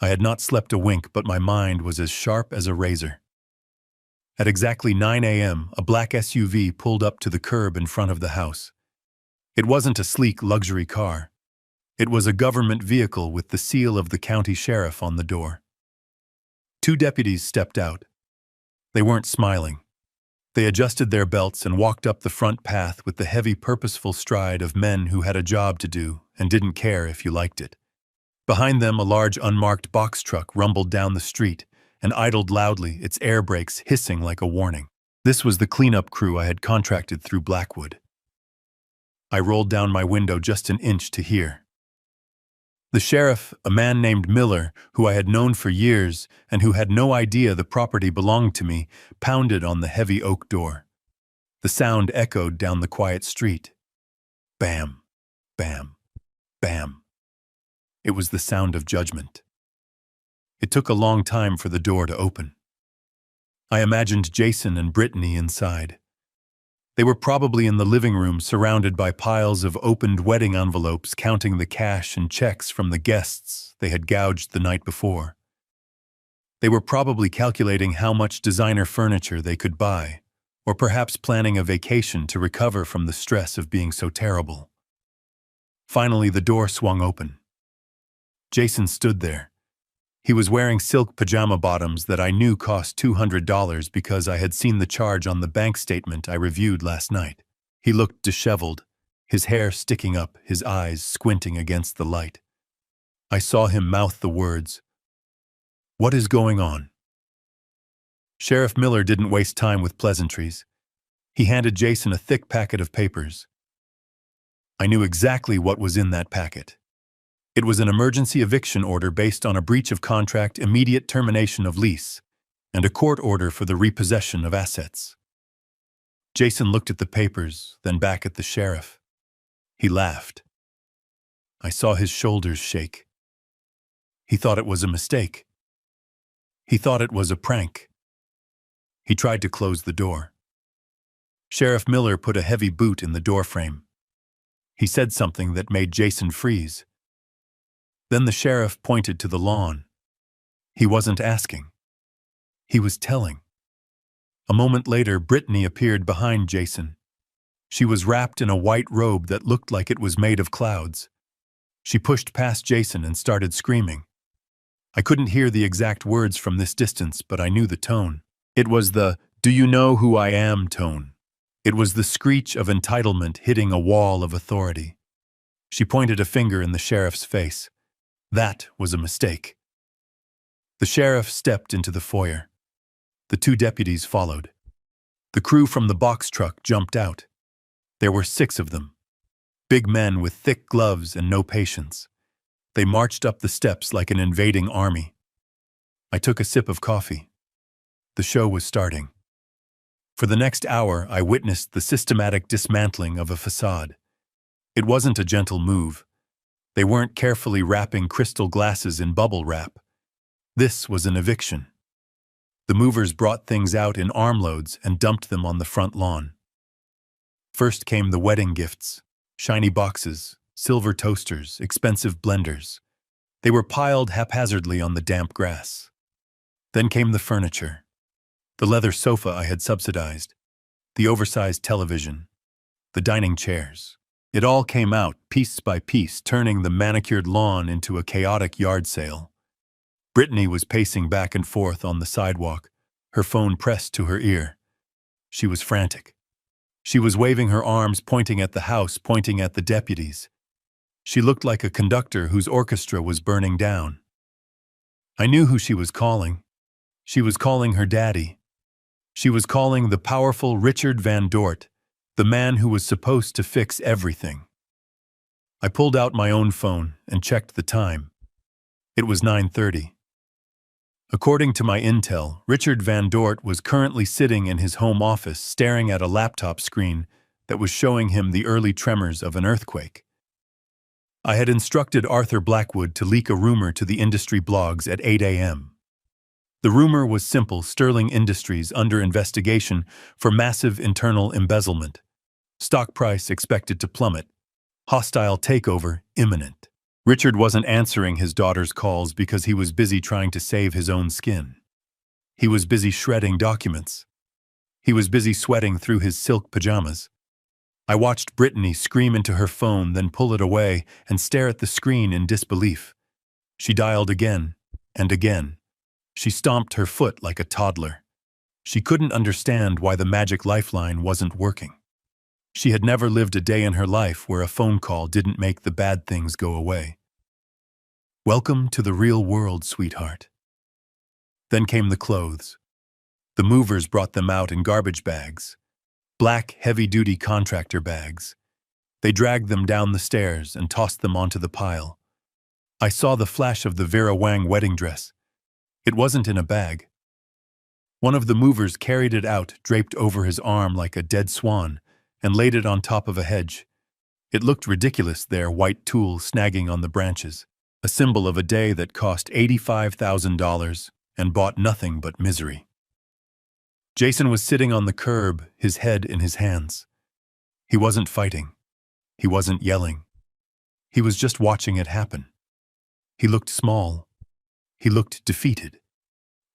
I had not slept a wink, but my mind was as sharp as a razor. At exactly 9 a.m., a black SUV pulled up to the curb in front of the house. It wasn't a sleek luxury car. It was a government vehicle with the seal of the county sheriff on the door. 2 deputies stepped out. They weren't smiling. They adjusted their belts and walked up the front path with the heavy, purposeful stride of men who had a job to do and didn't care if you liked it. Behind them, a large unmarked box truck rumbled down the street and idled loudly, its air brakes hissing like a warning. This was the cleanup crew I had contracted through Blackwood. I rolled down my window just an inch to hear. The sheriff, a man named Miller, who I had known for years and who had no idea the property belonged to me, pounded on the heavy oak door. The sound echoed down the quiet street. Bam, bam, bam. It was the sound of judgment. It took a long time for the door to open. I imagined Jason and Brittany inside. They were probably in the living room, surrounded by piles of opened wedding envelopes, counting the cash and checks from the guests they had gouged the night before. They were probably calculating how much designer furniture they could buy, or perhaps planning a vacation to recover from the stress of being so terrible. Finally, the door swung open. Jason stood there. He was wearing silk pajama bottoms that I knew cost $200 because I had seen the charge on the bank statement I reviewed last night. He looked disheveled, his hair sticking up, his eyes squinting against the light. I saw him mouth the words, "What is going on?" Sheriff Miller didn't waste time with pleasantries. He handed Jason a thick packet of papers. I knew exactly what was in that packet. It was an emergency eviction order based on a breach of contract, immediate termination of lease, and a court order for the repossession of assets. Jason looked at the papers, then back at the sheriff. He laughed. I saw his shoulders shake. He thought it was a mistake. He thought it was a prank. He tried to close the door. Sheriff Miller put a heavy boot in the doorframe. He said something that made Jason freeze. Then the sheriff pointed to the lawn. He wasn't asking. He was telling. A moment later, Brittany appeared behind Jason. She was wrapped in a white robe that looked like it was made of clouds. She pushed past Jason and started screaming. I couldn't hear the exact words from this distance, but I knew the tone. It was the "Do you know who I am" tone. It was the screech of entitlement hitting a wall of authority. She pointed a finger in the sheriff's face. That was a mistake. The sheriff stepped into the foyer. The 2 deputies followed. The crew from the box truck jumped out. There were 6 of them. Big men with thick gloves and no patience. They marched up the steps like an invading army. I took a sip of coffee. The show was starting. For the next hour, I witnessed the systematic dismantling of a facade. It wasn't a gentle move. They weren't carefully wrapping crystal glasses in bubble wrap. This was an eviction. The movers brought things out in armloads and dumped them on the front lawn. First came the wedding gifts, shiny boxes, silver toasters, expensive blenders. They were piled haphazardly on the damp grass. Then came the furniture. The leather sofa I had subsidized, the oversized television, the dining chairs. It all came out, piece by piece, turning the manicured lawn into a chaotic yard sale. Brittany was pacing back and forth on the sidewalk, her phone pressed to her ear. She was frantic. She was waving her arms, pointing at the house, pointing at the deputies. She looked like a conductor whose orchestra was burning down. I knew who she was calling. She was calling her daddy. She was calling the powerful Richard Van Dort, the man who was supposed to fix everything. I pulled out my own phone and checked the time. It was 9:30. According to my intel, Richard Van Dort was currently sitting in his home office staring at a laptop screen that was showing him the early tremors of an earthquake. I had instructed Arthur Blackwood to leak a rumor to the industry blogs at 8 a.m. The rumor was simple: Sterling Industries under investigation for massive internal embezzlement. Stock price expected to plummet. Hostile takeover imminent. Richard wasn't answering his daughter's calls because he was busy trying to save his own skin. He was busy shredding documents. He was busy sweating through his silk pajamas. I watched Brittany scream into her phone, then pull it away and stare at the screen in disbelief. She dialed again and again. She stomped her foot like a toddler. She couldn't understand why the magic lifeline wasn't working. She had never lived a day in her life where a phone call didn't make the bad things go away. Welcome to the real world, sweetheart. Then came the clothes. The movers brought them out in garbage bags. Black, heavy-duty contractor bags. They dragged them down the stairs and tossed them onto the pile. I saw the flash of the Vera Wang wedding dress. It wasn't in a bag. One of the movers carried it out, draped over his arm like a dead swan, and laid it on top of a hedge. It looked ridiculous, their white tulle snagging on the branches, a symbol of a day that cost $85,000 and bought nothing but misery. Jason was sitting on the curb, his head in his hands. He wasn't fighting. He wasn't yelling. He was just watching it happen. He looked small. He looked defeated.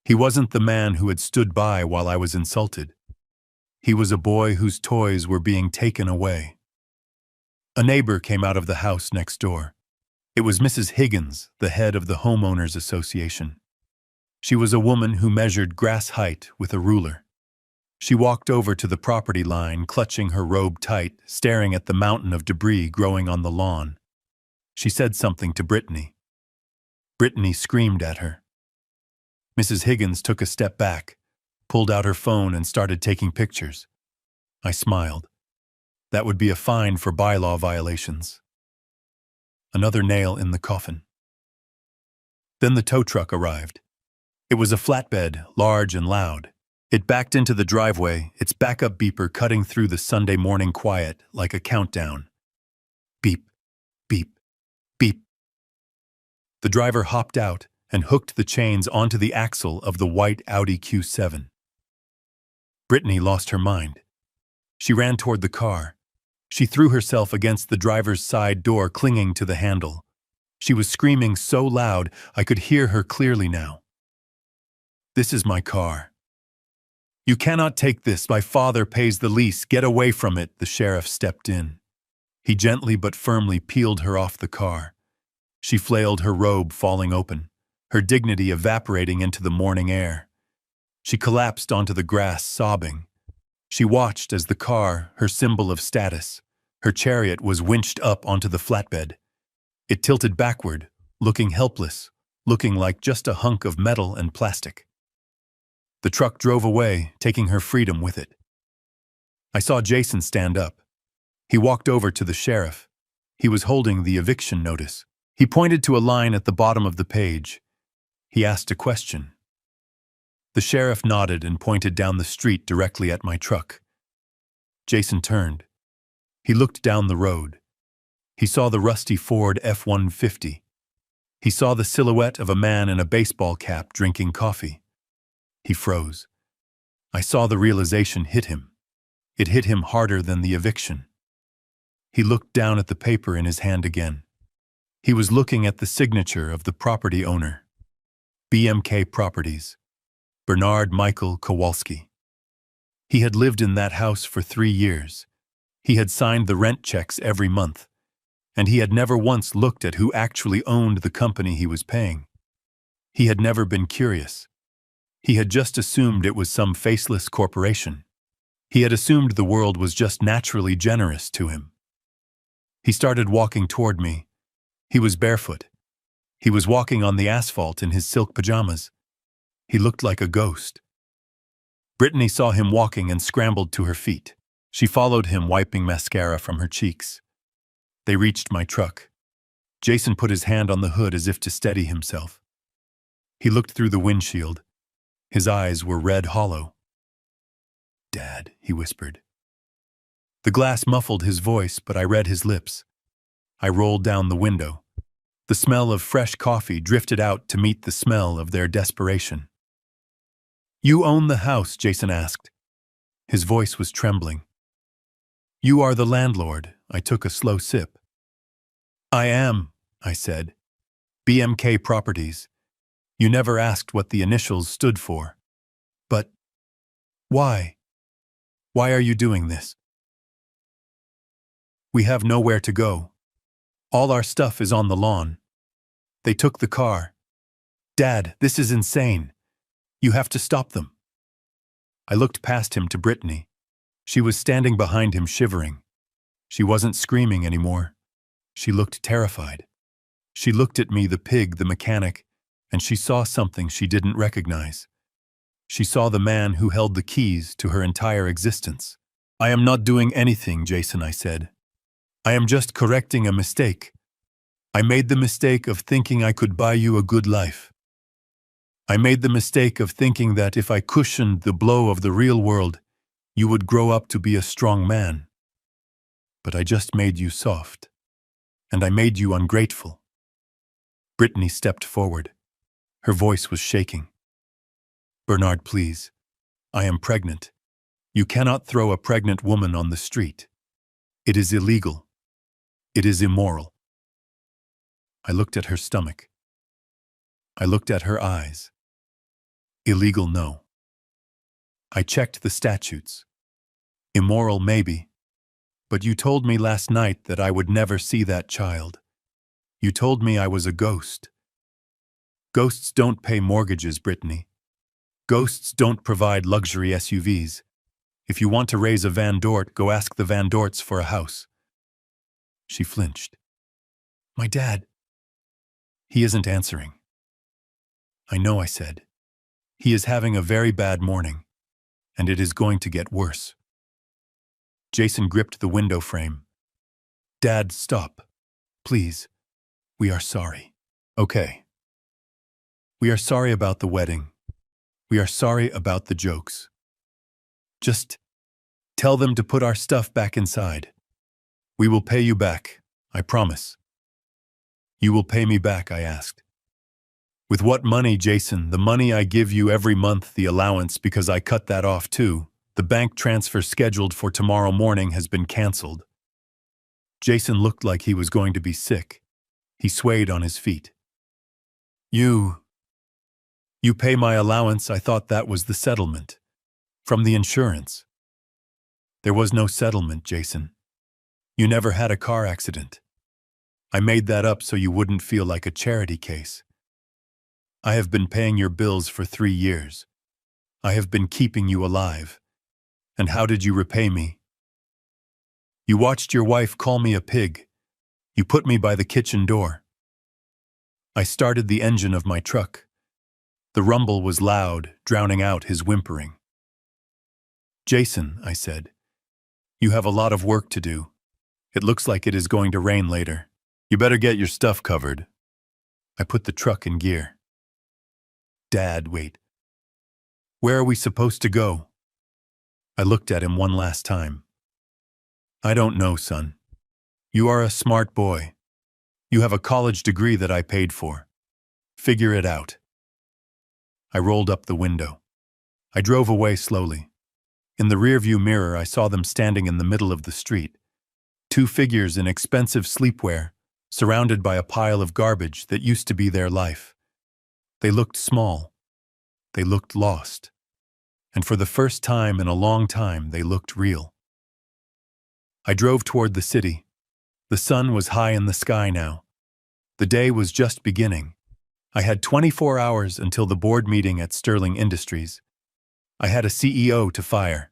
He wasn't the man who had stood by while I was insulted. He was a boy whose toys were being taken away. A neighbor came out of the house next door. It was Mrs. Higgins, the head of the Homeowners Association. She was a woman who measured grass height with a ruler. She walked over to the property line, clutching her robe tight, staring at the mountain of debris growing on the lawn. She said something to Brittany. Brittany screamed at her. Mrs. Higgins took a step back, pulled out her phone and started taking pictures. I smiled. That would be a fine for bylaw violations. Another nail in the coffin. Then the tow truck arrived. It was a flatbed, large and loud. It backed into the driveway, its backup beeper cutting through the Sunday morning quiet like a countdown. Beep, beep, beep. The driver hopped out and hooked the chains onto the axle of the white Audi Q7. Brittany lost her mind. She ran toward the car. She threw herself against the driver's side door, clinging to the handle. She was screaming so loud I could hear her clearly now. This is my car. You cannot take this. My father pays the lease. Get away from it. The sheriff stepped in. He gently but firmly peeled her off the car. She flailed, her robe falling open, her dignity evaporating into the morning air. She collapsed onto the grass, sobbing. She watched as the car, her symbol of status, her chariot, was winched up onto the flatbed. It tilted backward, looking helpless, looking like just a hunk of metal and plastic. The truck drove away, taking her freedom with it. I saw Jason stand up. He walked over to the sheriff. He was holding the eviction notice. He pointed to a line at the bottom of the page. He asked a question. The sheriff nodded and pointed down the street directly at my truck. Jason turned. He looked down the road. He saw the rusty Ford F-150. He saw the silhouette of a man in a baseball cap drinking coffee. He froze. I saw the realization hit him. It hit him harder than the eviction. He looked down at the paper in his hand again. He was looking at the signature of the property owner. BMK Properties. Bernard Michael Kowalski. He had lived in that house for 3 years. He had signed the rent checks every month, and he had never once looked at who actually owned the company he was paying. He had never been curious. He had just assumed it was some faceless corporation. He had assumed the world was just naturally generous to him. He started walking toward me. He was barefoot. He was walking on the asphalt in his silk pajamas. He looked like a ghost. Brittany saw him walking and scrambled to her feet. She followed him, wiping mascara from her cheeks. They reached my truck. Jason put his hand on the hood as if to steady himself. He looked through the windshield. His eyes were red hollow. "Dad," he whispered. The glass muffled his voice, but I read his lips. I rolled down the window. The smell of fresh coffee drifted out to meet the smell of their desperation. "You own the house?" Jason asked. His voice was trembling. "You are the landlord." I took a slow sip. "I am," I said. "BMK Properties. You never asked what the initials stood for. But why? Why are you doing this?" "We have nowhere to go. All our stuff is on the lawn. They took the car. Dad, this is insane. You have to stop them." I looked past him to Brittany. She was standing behind him, shivering. She wasn't screaming anymore. She looked terrified. She looked at me, the pig, the mechanic, and she saw something she didn't recognize. She saw the man who held the keys to her entire existence. "I am not doing anything, Jason," I said. "I am just correcting a mistake. I made the mistake of thinking I could buy you a good life. I made the mistake of thinking that if I cushioned the blow of the real world, you would grow up to be a strong man. But I just made you soft. And I made you ungrateful." Brittany stepped forward. Her voice was shaking. "Bernard, please. I am pregnant. You cannot throw a pregnant woman on the street. It is illegal. It is immoral." I looked at her stomach. I looked at her eyes. Illegal, no. I checked the statutes. Immoral, maybe. But you told me last night that I would never see that child. You told me I was a ghost. Ghosts don't pay mortgages, Brittany. Ghosts don't provide luxury SUVs. If you want to raise a Van Dort, go ask the Van Dorts for a house. She flinched. "My dad." "He isn't answering." "I know," I said. "He is having a very bad morning, and it is going to get worse." Jason gripped the window frame. "Dad, stop. Please. We are sorry." "Okay. We are sorry about the wedding. We are sorry about the jokes. Just tell them to put our stuff back inside. We will pay you back, I promise." "You will pay me back?" I asked. "With what money, Jason? The money I give you every month, the allowance, because I cut that off too. The bank transfer scheduled for tomorrow morning has been canceled." Jason looked like he was going to be sick. He swayed on his feet. You pay my allowance." I thought that was the settlement. From the insurance. There was no settlement, Jason. You never had a car accident. I made that up so you wouldn't feel like a charity case. I have been paying your bills for 3 years. I have been keeping you alive. And how did you repay me? You watched your wife call me a pig. You put me by the kitchen door. I started the engine of my truck. The rumble was loud, drowning out his whimpering. "Jason," I said, "you have a lot of work to do. It looks like it is going to rain later. You better get your stuff covered." I put the truck in gear. "Dad, wait. Where are we supposed to go?" I looked at him one last time. "I don't know, son. You are a smart boy. You have a college degree that I paid for. Figure it out." I rolled up the window. I drove away slowly. In the rearview mirror, I saw them standing in the middle of the street. 2 figures in expensive sleepwear, surrounded by a pile of garbage that used to be their life. They looked small. They looked lost. And for the first time in a long time, they looked real. I drove toward the city. The sun was high in the sky now. The day was just beginning. I had 24 hours until the board meeting at Sterling Industries. I had a CEO to fire.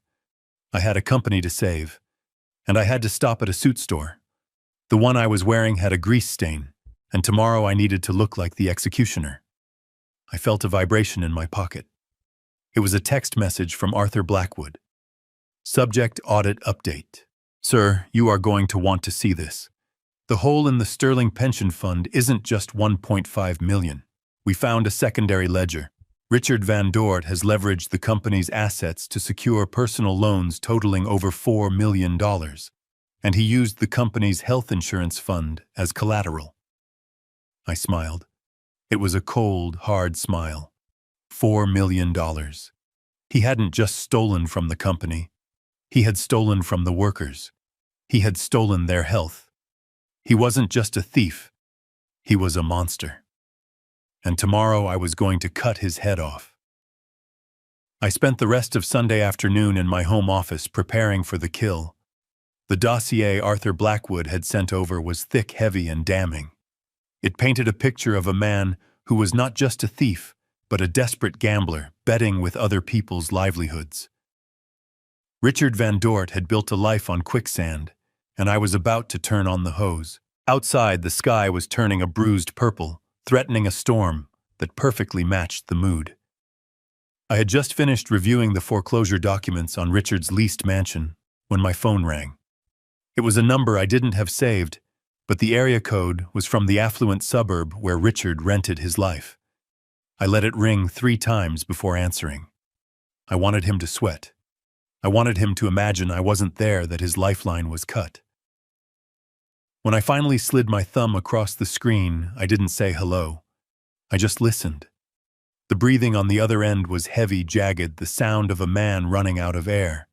I had a company to save. And I had to stop at a suit store. The one I was wearing had a grease stain, and tomorrow I needed to look like the executioner. I felt a vibration in my pocket. It was a text message from Arthur Blackwood. Subject: Audit Update. Sir, you are going to want to see this. The hole in the Sterling pension fund isn't just 1.5 million. We found a secondary ledger. Richard Van Dort has leveraged the company's assets to secure personal loans totaling over $4 million, and he used the company's health insurance fund as collateral. I smiled. It was a cold, hard smile. $4 million. He hadn't just stolen from the company. He had stolen from the workers. He had stolen their health. He wasn't just a thief. He was a monster. And tomorrow I was going to cut his head off. I spent the rest of Sunday afternoon in my home office preparing for the kill. The dossier Arthur Blackwood had sent over was thick, heavy, and damning. It painted a picture of a man who was not just a thief, but a desperate gambler, betting with other people's livelihoods. Richard Van Dort had built a life on quicksand, and I was about to turn on the hose. Outside, the sky was turning a bruised purple, threatening a storm that perfectly matched the mood. I had just finished reviewing the foreclosure documents on Richard's leased mansion when my phone rang. It was a number I didn't have saved, but the area code was from the affluent suburb where Richard rented his life. I let it ring 3 times before answering. I wanted him to sweat. I wanted him to imagine I wasn't there, that his lifeline was cut. When I finally slid my thumb across the screen, I didn't say hello. I just listened. The breathing on the other end was heavy, jagged, the sound of a man running out of air.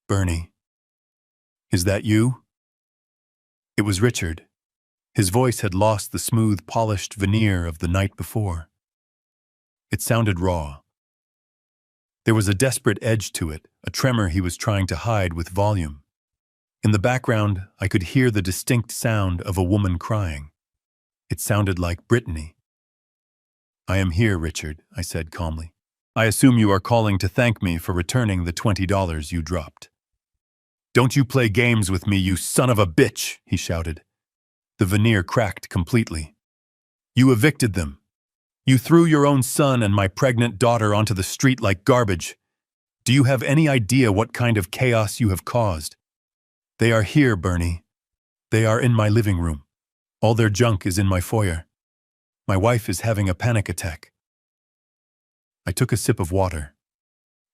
Bernie. Is that you? It was Richard. His voice had lost the smooth, polished veneer of the night before. It sounded raw. There was a desperate edge to it, a tremor he was trying to hide with volume. In the background, I could hear the distinct sound of a woman crying. It sounded like Brittany. I am here, Richard, I said calmly. I assume you are calling to thank me for returning the $20 you dropped. Don't you play games with me, you son of a bitch, he shouted. The veneer cracked completely. You evicted them. You threw your own son and my pregnant daughter onto the street like garbage. Do you have any idea what kind of chaos you have caused? They are here, Bernie. They are in my living room. All their junk is in my foyer. My wife is having a panic attack. I took a sip of water.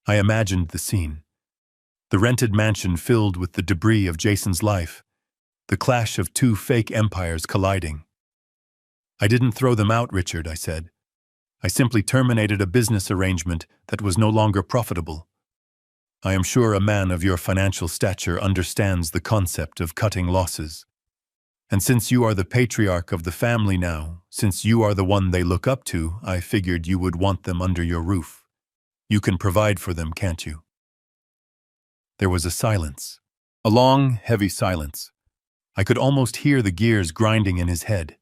I imagined the scene. The rented mansion filled with the debris of Jason's life, the clash of 2 fake empires colliding. I didn't throw them out, Richard, I said. I simply terminated a business arrangement that was no longer profitable. I am sure a man of your financial stature understands the concept of cutting losses. And since you are the patriarch of the family now, since you are the one they look up to, I figured you would want them under your roof. You can provide for them, can't you? There was a silence. A long, heavy silence. I could almost hear the gears grinding in his head.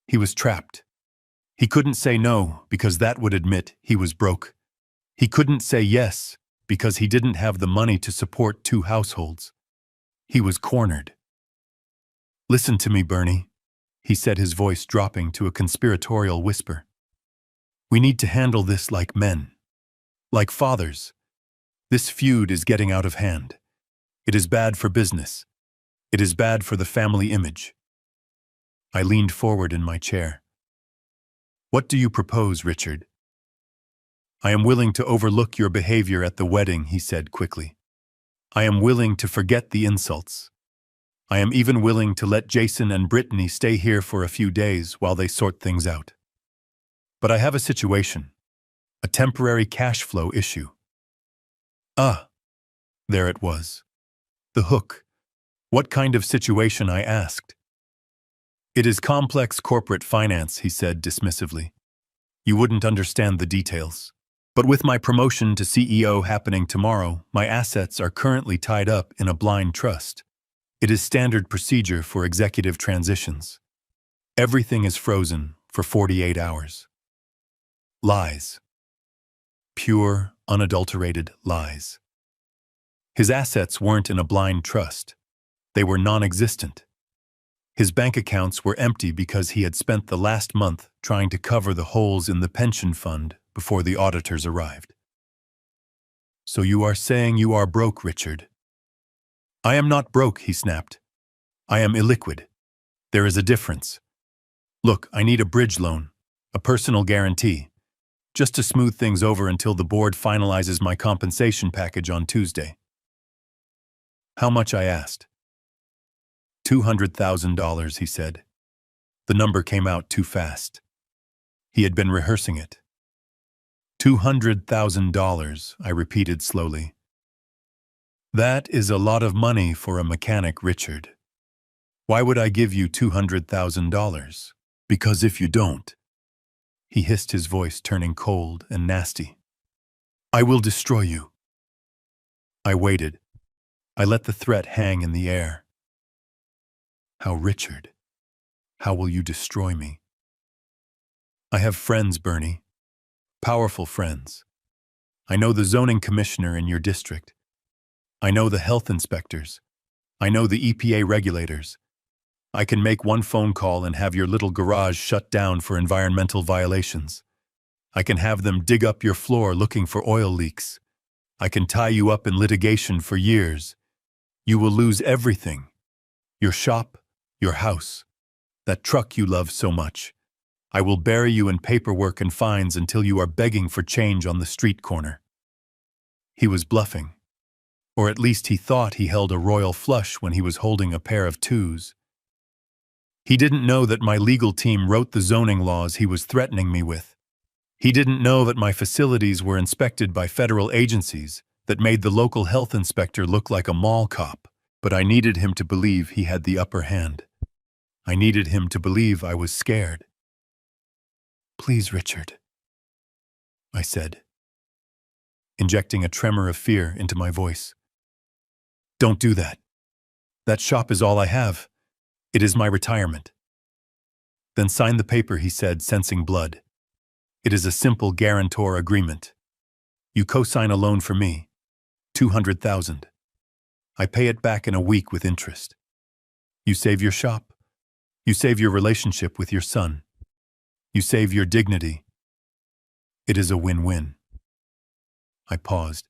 He was trapped. He couldn't say no because that would admit he was broke. He couldn't say yes because he didn't have the money to support 2 households. He was cornered. Listen to me, Bernie, he said, his voice dropping to a conspiratorial whisper. We need to handle this like men, like fathers. This feud is getting out of hand. It is bad for business. It is bad for the family image. I leaned forward in my chair. What do you propose, Richard? I am willing to overlook your behavior at the wedding, he said quickly. I am willing to forget the insults. I am even willing to let Jason and Brittany stay here for a few days while they sort things out. But I have a situation, a temporary cash flow issue. Ah, there it was. The hook. What kind of situation, I asked. It is complex corporate finance, he said dismissively. You wouldn't understand the details. But with my promotion to CEO happening tomorrow, my assets are currently tied up in a blind trust. It is standard procedure for executive transitions. Everything is frozen for 48 hours. Lies. Pure, unadulterated lies. His assets weren't in a blind trust. They were non-existent. His bank accounts were empty because he had spent the last month trying to cover the holes in the pension fund before the auditors arrived. So you are saying you are broke, Richard? I am not broke, he snapped. I am illiquid. There is a difference. Look, I need a bridge loan, a personal guarantee, just to smooth things over until the board finalizes my compensation package on Tuesday. How much, I asked. $200,000, he said. The number came out too fast. He had been rehearsing it. $200,000, I repeated slowly. That is a lot of money for a mechanic, Richard. Why would I give you $200,000? Because if you don't, he hissed, his voice turning cold and nasty, I will destroy you. I waited. I let the threat hang in the air. How, Richard? How will you destroy me? I have friends, Bernie. Powerful friends. I know the zoning commissioner in your district. I know the health inspectors. I know the EPA regulators. I can make one phone call and have your little garage shut down for environmental violations. I can have them dig up your floor looking for oil leaks. I can tie you up in litigation for years. You will lose everything. Your shop, your house, that truck you love so much. I will bury you in paperwork and fines until you are begging for change on the street corner. He was bluffing. Or at least he thought he held a royal flush when he was holding a pair of twos. He didn't know that my legal team wrote the zoning laws he was threatening me with. He didn't know that my facilities were inspected by federal agencies that made the local health inspector look like a mall cop, but I needed him to believe he had the upper hand. I needed him to believe I was scared. Please, Richard, I said, injecting a tremor of fear into my voice. Don't do that. That shop is all I have. It is my retirement. Then sign the paper, he said, sensing blood. It is a simple guarantor agreement. You co-sign a loan for me, $200,000. I pay it back in a week with interest. You save your shop. You save your relationship with your son. You save your dignity. It is a win-win. I paused.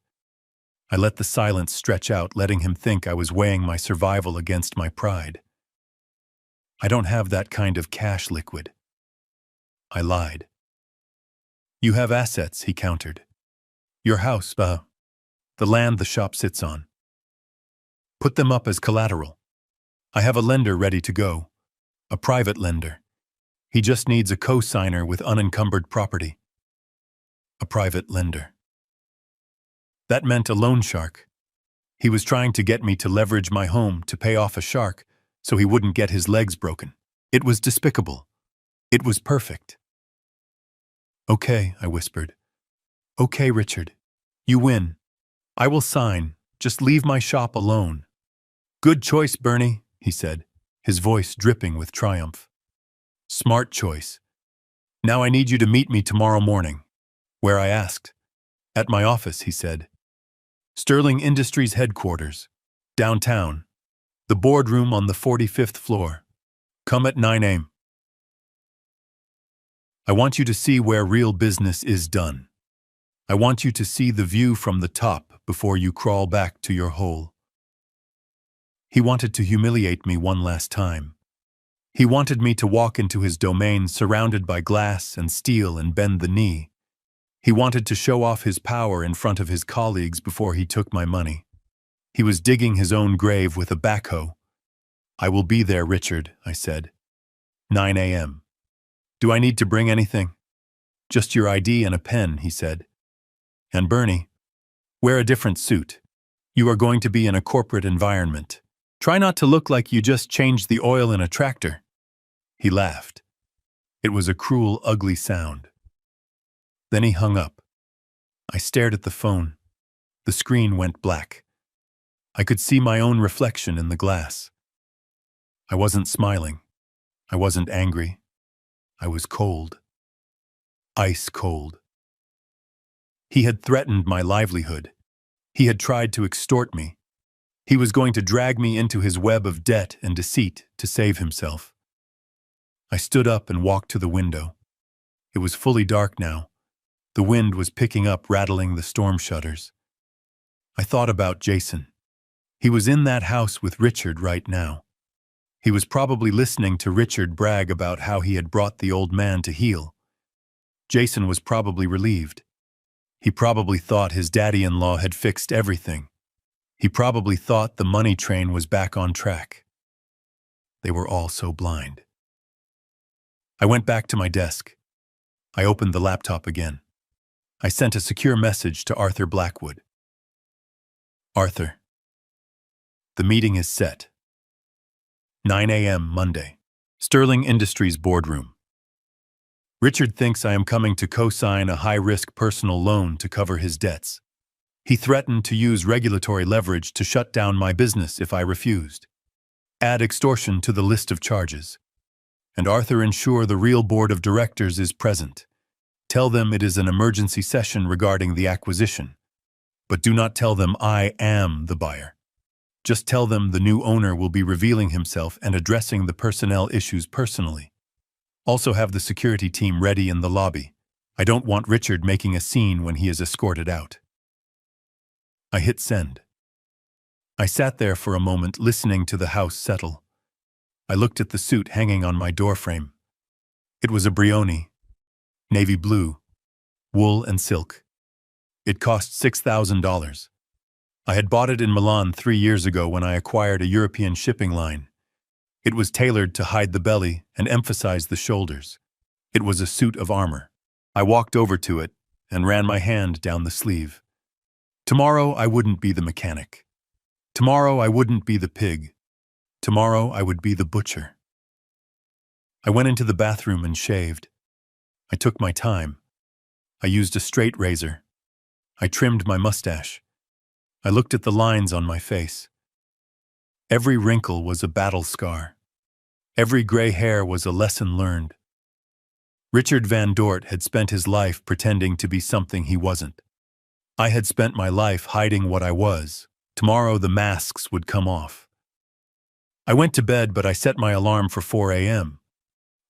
I let the silence stretch out, letting him think I was weighing my survival against my pride. I don't have that kind of cash, liquid. I lied. You have assets, he countered. Your house, the land the shop sits on. Put them up as collateral. I have a lender ready to go. A private lender. He just needs a co-signer with unencumbered property. A private lender. That meant a loan shark. He was trying to get me to leverage my home to pay off a shark so he wouldn't get his legs broken. It was despicable. It was perfect. Okay, I whispered. Okay, Richard. You win. I will sign. Just leave my shop alone. Good choice, Bernie, he said, his voice dripping with triumph. Smart choice. Now I need you to meet me tomorrow morning. Where, I asked. At my office, he said. Sterling Industries headquarters. Downtown. The boardroom on the 45th floor. Come at 9 a.m. I want you to see where real business is done. I want you to see the view from the top before you crawl back to your hole. He wanted to humiliate me one last time. He wanted me to walk into his domain surrounded by glass and steel and bend the knee. He wanted to show off his power in front of his colleagues before he took my money. He was digging his own grave with a backhoe. I will be there, Richard, I said. 9 a.m. Do I need to bring anything? Just your ID and a pen, he said. And Bernie, wear a different suit. You are going to be in a corporate environment. Try not to look like you just changed the oil in a tractor. He laughed. It was a cruel, ugly sound. Then he hung up. I stared at the phone. The screen went black. I could see my own reflection in the glass. I wasn't smiling. I wasn't angry. I was cold. Ice cold. He had threatened my livelihood. He had tried to extort me. He was going to drag me into his web of debt and deceit to save himself. I stood up and walked to the window. It was fully dark now. The wind was picking up, rattling the storm shutters. I thought about Jason. He was in that house with Richard right now. He was probably listening to Richard brag about how he had brought the old man to heel. Jason was probably relieved. He probably thought his daddy-in-law had fixed everything. He probably thought the money train was back on track. They were all so blind. I went back to my desk. I opened the laptop again. I sent a secure message to Arthur Blackwood. Arthur, the meeting is set. 9 a.m. Monday. Sterling Industries boardroom. Richard thinks I am coming to co-sign a high-risk personal loan to cover his debts. He threatened to use regulatory leverage to shut down my business if I refused. Add extortion to the list of charges. And Arthur, ensure the real board of directors is present. Tell them it is an emergency session regarding the acquisition. But do not tell them I am the buyer. Just tell them the new owner will be revealing himself and addressing the personnel issues personally. Also have the security team ready in the lobby. I don't want Richard making a scene when he is escorted out. I hit send. I sat there for a moment listening to the house settle. I looked at the suit hanging on my doorframe. It was a Brioni, navy blue, wool and silk. It cost $6,000. I had bought it in Milan 3 years ago when I acquired a European shipping line. It was tailored to hide the belly and emphasize the shoulders. It was a suit of armor. I walked over to it and ran my hand down the sleeve. Tomorrow I wouldn't be the mechanic. Tomorrow I wouldn't be the pig. Tomorrow I would be the butcher. I went into the bathroom and shaved. I took my time. I used a straight razor. I trimmed my mustache. I looked at the lines on my face. Every wrinkle was a battle scar. Every gray hair was a lesson learned. Richard Van Dort had spent his life pretending to be something he wasn't. I had spent my life hiding what I was. Tomorrow the masks would come off. I went to bed, but I set my alarm for 4 a.m.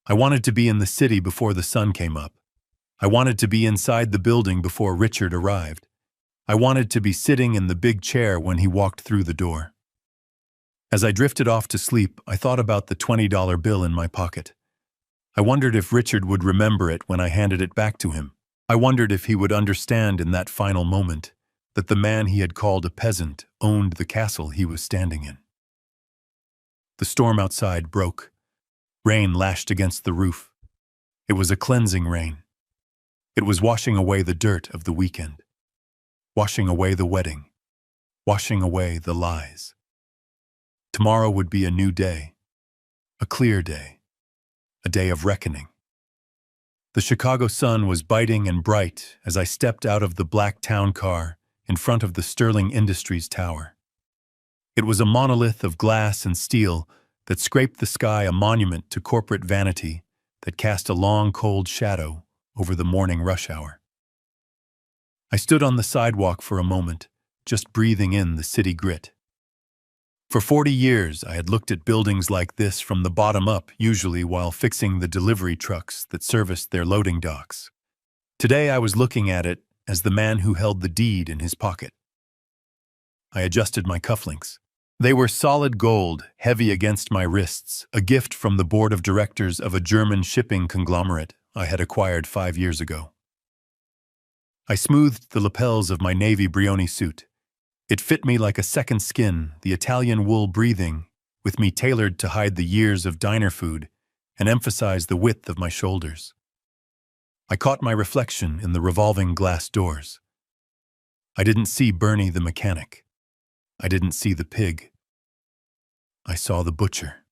I wanted to be in the city before the sun came up. I wanted to be inside the building before Richard arrived. I wanted to be sitting in the big chair when he walked through the door. As I drifted off to sleep, I thought about the $20 bill in my pocket. I wondered if Richard would remember it when I handed it back to him. I wondered if he would understand in that final moment that the man he had called a peasant owned the castle he was standing in. The storm outside broke. Rain lashed against the roof. It was a cleansing rain. It was washing away the dirt of the weekend, washing away the wedding, washing away the lies. Tomorrow would be a new day, a clear day, a day of reckoning. The Chicago sun was biting and bright as I stepped out of the black town car in front of the Sterling Industries tower. It was a monolith of glass and steel that scraped the sky, a monument to corporate vanity that cast a long, cold shadow over the morning rush hour. I stood on the sidewalk for a moment, just breathing in the city grit. For 40 years, I had looked at buildings like this from the bottom up, usually while fixing the delivery trucks that serviced their loading docks. Today, I was looking at it as the man who held the deed in his pocket. I adjusted my cufflinks. They were solid gold, heavy against my wrists, a gift from the board of directors of a German shipping conglomerate I had acquired 5 years ago. I smoothed the lapels of my navy Brioni suit. It fit me like a second skin, the Italian wool breathing, with me tailored to hide the years of diner food and emphasize the width of my shoulders. I caught my reflection in the revolving glass doors. I didn't see Bernie the mechanic. I didn't see the pig. I saw the butcher.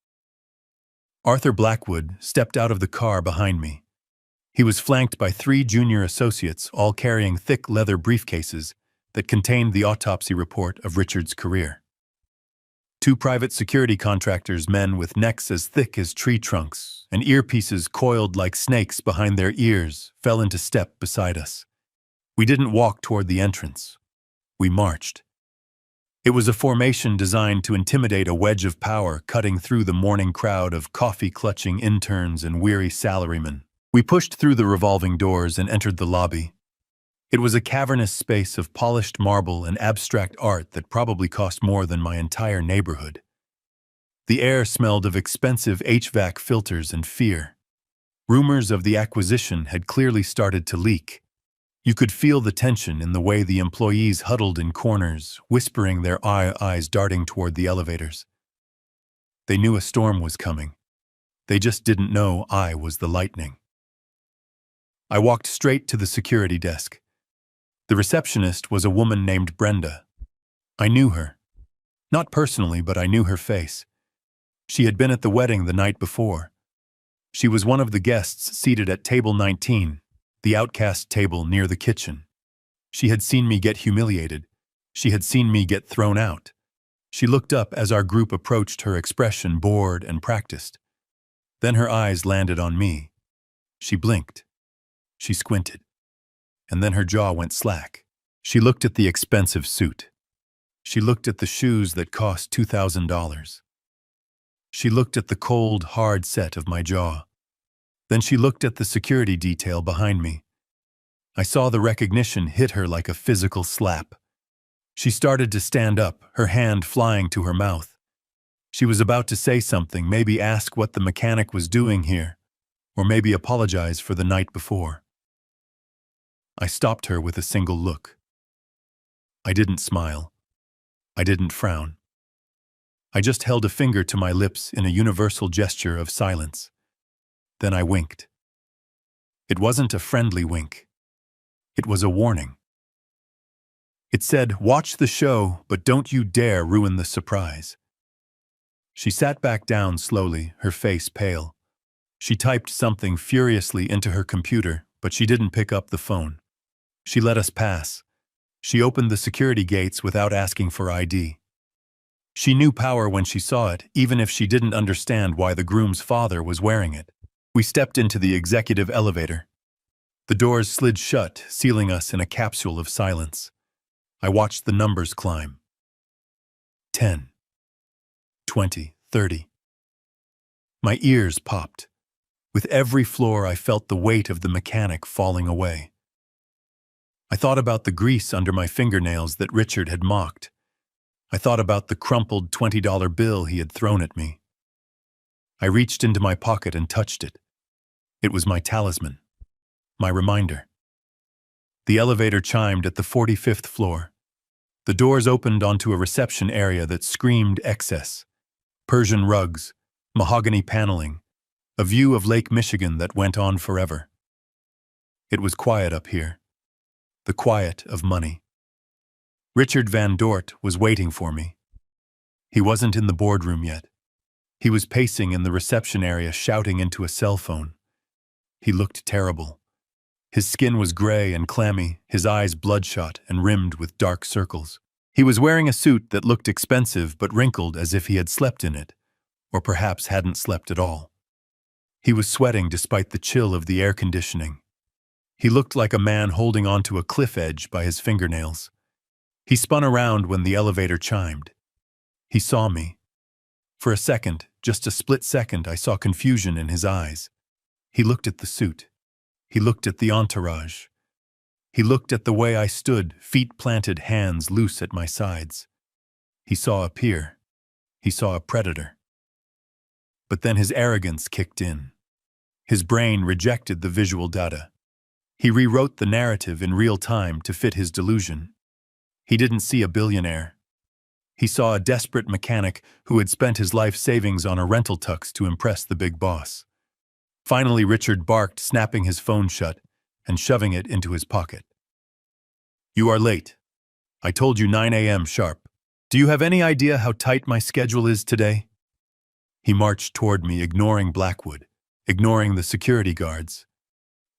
Arthur Blackwood stepped out of the car behind me. He was flanked by 3 junior associates, all carrying thick leather briefcases that contained the autopsy report of Richard's career. 2 private security contractors, men with necks as thick as tree trunks and earpieces coiled like snakes behind their ears, fell into step beside us. We didn't walk toward the entrance. We marched. It was a formation designed to intimidate a wedge of power cutting through the morning crowd of coffee-clutching interns and weary salarymen. We pushed through the revolving doors and entered the lobby. It was a cavernous space of polished marble and abstract art that probably cost more than my entire neighborhood. The air smelled of expensive HVAC filters and fear. Rumors of the acquisition had clearly started to leak. You could feel the tension in the way the employees huddled in corners, whispering, their eyes darting toward the elevators. They knew a storm was coming. They just didn't know I was the lightning. I walked straight to the security desk. The receptionist was a woman named Brenda. I knew her. Not personally, but I knew her face. She had been at the wedding the night before. She was one of the guests seated at table 19, the outcast table near the kitchen. She had seen me get humiliated. She had seen me get thrown out. She looked up as our group approached, her expression bored and practiced. Then her eyes landed on me. She blinked. She squinted. And then her jaw went slack. She looked at the expensive suit. She looked at the shoes that cost $2,000. She looked at the cold, hard set of my jaw. Then she looked at the security detail behind me. I saw the recognition hit her like a physical slap. She started to stand up, her hand flying to her mouth. She was about to say something, maybe ask what the mechanic was doing here, or maybe apologize for the night before. I stopped her with a single look. I didn't smile. I didn't frown. I just held a finger to my lips in a universal gesture of silence. Then I winked. It wasn't a friendly wink. It was a warning. It said, "Watch the show, but don't you dare ruin the surprise." She sat back down slowly, her face pale. She typed something furiously into her computer, but she didn't pick up the phone. She let us pass. She opened the security gates without asking for ID. She knew power when she saw it, even if she didn't understand why the groom's father was wearing it. We stepped into the executive elevator. The doors slid shut, sealing us in a capsule of silence. I watched the numbers climb. 10, 20, 30. My ears popped. With every floor, I felt the weight of the mechanic falling away. I thought about the grease under my fingernails that Richard had mocked. I thought about the crumpled $20 bill he had thrown at me. I reached into my pocket and touched it. It was my talisman, my reminder. The elevator chimed at the 45th floor. The doors opened onto a reception area that screamed excess. Persian rugs, mahogany paneling, a view of Lake Michigan that went on forever. It was quiet up here. The quiet of money. Richard Van Dort was waiting for me. He wasn't in the boardroom yet. He was pacing in the reception area, shouting into a cell phone. He looked terrible. His skin was gray and clammy, his eyes bloodshot and rimmed with dark circles. He was wearing a suit that looked expensive but wrinkled as if he had slept in it, or perhaps hadn't slept at all. He was sweating despite the chill of the air conditioning. He looked like a man holding onto a cliff edge by his fingernails. He spun around when the elevator chimed. He saw me. For a second, just a split second, I saw confusion in his eyes. He looked at the suit. He looked at the entourage. He looked at the way I stood, feet planted, hands loose at my sides. He saw a peer. He saw a predator. But then his arrogance kicked in. His brain rejected the visual data. He rewrote the narrative in real time to fit his delusion. He didn't see a billionaire. He saw a desperate mechanic who had spent his life savings on a rental tux to impress the big boss. Finally, Richard barked, snapping his phone shut and shoving it into his pocket. "You are late. I told you 9 a.m. sharp. Do you have any idea how tight my schedule is today?" He marched toward me, ignoring Blackwood, ignoring the security guards.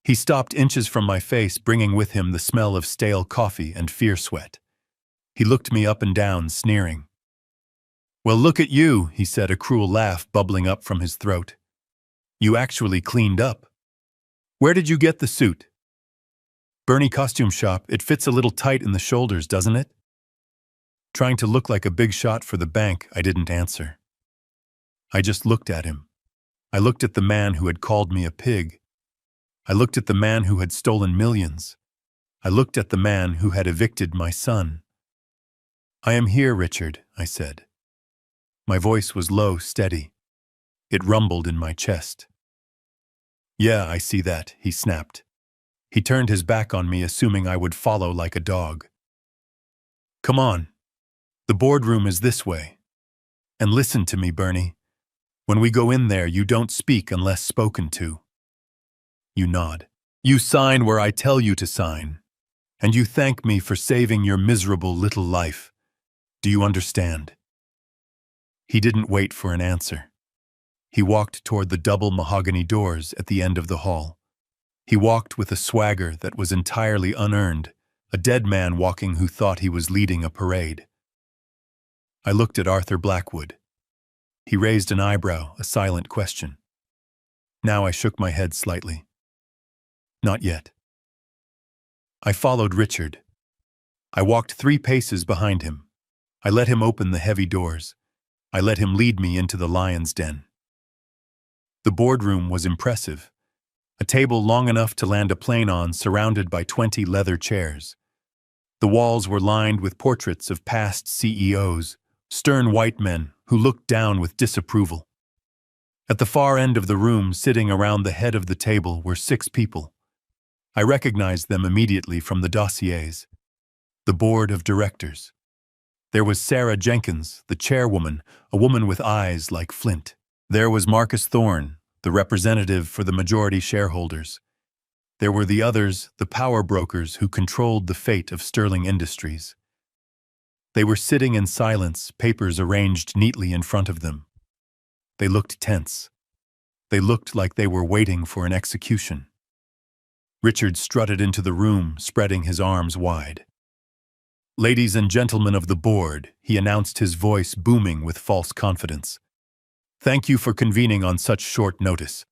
He stopped inches from my face, bringing with him the smell of stale coffee and fear sweat. He looked me up and down, sneering. "Well, look at you," he said, a cruel laugh bubbling up from his throat. "You actually cleaned up. Where did you get the suit?" "Bernie Costume Shop. It fits a little tight in the shoulders, doesn't it?" Trying to look like a big shot for the bank, I didn't answer. I just looked at him. I looked at the man who had called me a pig. I looked at the man who had stolen millions. I looked at the man who had evicted my son. "I am here, Richard," I said. My voice was low, steady. It rumbled in my chest. "Yeah, I see that," he snapped. He turned his back on me, assuming I would follow like a dog. "Come on. The boardroom is this way. And listen to me, Bernie. When we go in there, you don't speak unless spoken to." You nod. "You sign where I tell you to sign. And you thank me for saving your miserable little life. Do you understand?" He didn't wait for an answer. He walked toward the double mahogany doors at the end of the hall. He walked with a swagger that was entirely unearned, a dead man walking who thought he was leading a parade. I looked at Arthur Blackwood. He raised an eyebrow, a silent question. Now I shook my head slightly. Not yet. I followed Richard. I walked 3 paces behind him. I let him open the heavy doors. I let him lead me into the lion's den. The boardroom was impressive. A table long enough to land a plane on, surrounded by 20 leather chairs. The walls were lined with portraits of past CEOs, stern white men who looked down with disapproval. At the far end of the room, sitting around the head of the table, were 6 people. I recognized them immediately from the dossiers. The board of directors. There was Sarah Jenkins, the chairwoman, a woman with eyes like flint. There was Marcus Thorne, the representative for the majority shareholders. There were the others, the power brokers who controlled the fate of Sterling Industries. They were sitting in silence, papers arranged neatly in front of them. They looked tense. They looked like they were waiting for an execution. Richard strutted into the room, spreading his arms wide. "Ladies and gentlemen of the board," he announced, his voice booming with false confidence. "Thank you for convening on such short notice.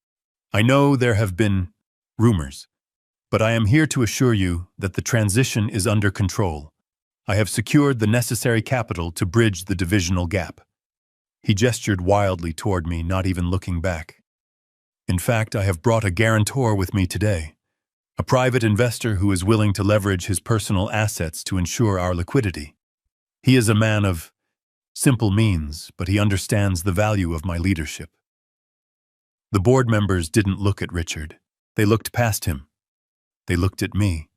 I know there have been rumors, but I am here to assure you that the transition is under control. I have secured the necessary capital to bridge the divisional gap." He gestured wildly toward me, not even looking back. "In fact, I have brought a guarantor with me today. A private investor who is willing to leverage his personal assets to ensure our liquidity. He is a man of simple means, but he understands the value of my leadership." The board members didn't look at Richard. They looked past him. They looked at me.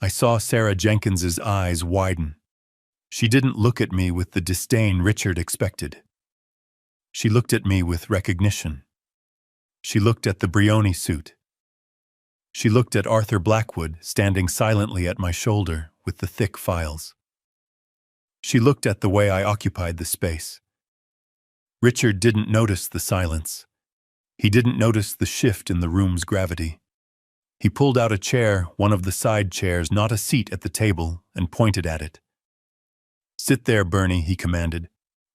I saw Sarah Jenkins's eyes widen. She didn't look at me with the disdain Richard expected. She looked at me with recognition. She looked at the Brioni suit. She looked at Arthur Blackwood, standing silently at my shoulder with the thick files. She looked at the way I occupied the space. Richard didn't notice the silence. He didn't notice the shift in the room's gravity. He pulled out a chair, one of the side chairs, not a seat at the table, and pointed at it. "Sit there, Bernie," he commanded.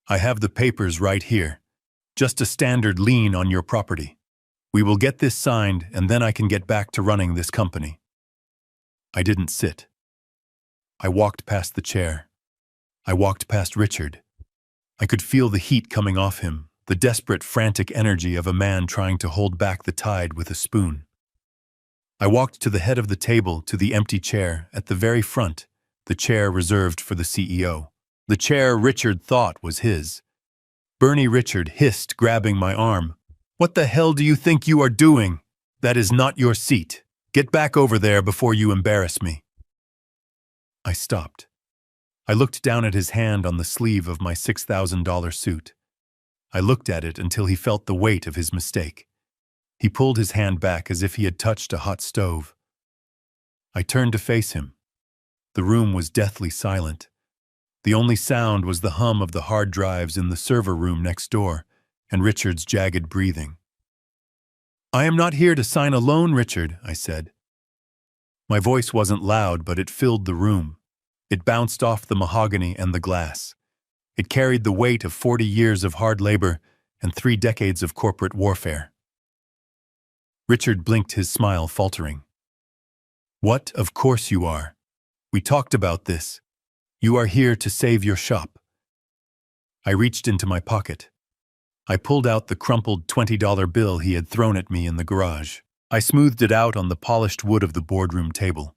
"I have the papers right here. Just a standard lien on your property. We will get this signed, and then I can get back to running this company." I didn't sit. I walked past the chair. I walked past Richard. I could feel the heat coming off him, the desperate, frantic energy of a man trying to hold back the tide with a spoon. I walked to the head of the table, to the empty chair, at the very front, the chair reserved for the CEO. The chair Richard thought was his. Bernie, Richard hissed, grabbing my arm. "What the hell do you think you are doing? That is not your seat. Get back over there before you embarrass me." I stopped. I looked down at his hand on the sleeve of my $6,000 suit. I looked at it until he felt the weight of his mistake. He pulled his hand back as if he had touched a hot stove. I turned to face him. The room was deathly silent. The only sound was the hum of the hard drives in the server room next door, and Richard's jagged breathing. I am not here to sign a loan, Richard, I said. My voice wasn't loud, but it filled the room. It bounced off the mahogany and the glass. It carried the weight of 40 years of hard labor and 3 decades of corporate warfare. Richard blinked, his smile faltering. What? Of course you are. We talked about this. You are here to save your shop. I reached into my pocket. I pulled out the crumpled $20 bill he had thrown at me in the garage. I smoothed it out on the polished wood of the boardroom table.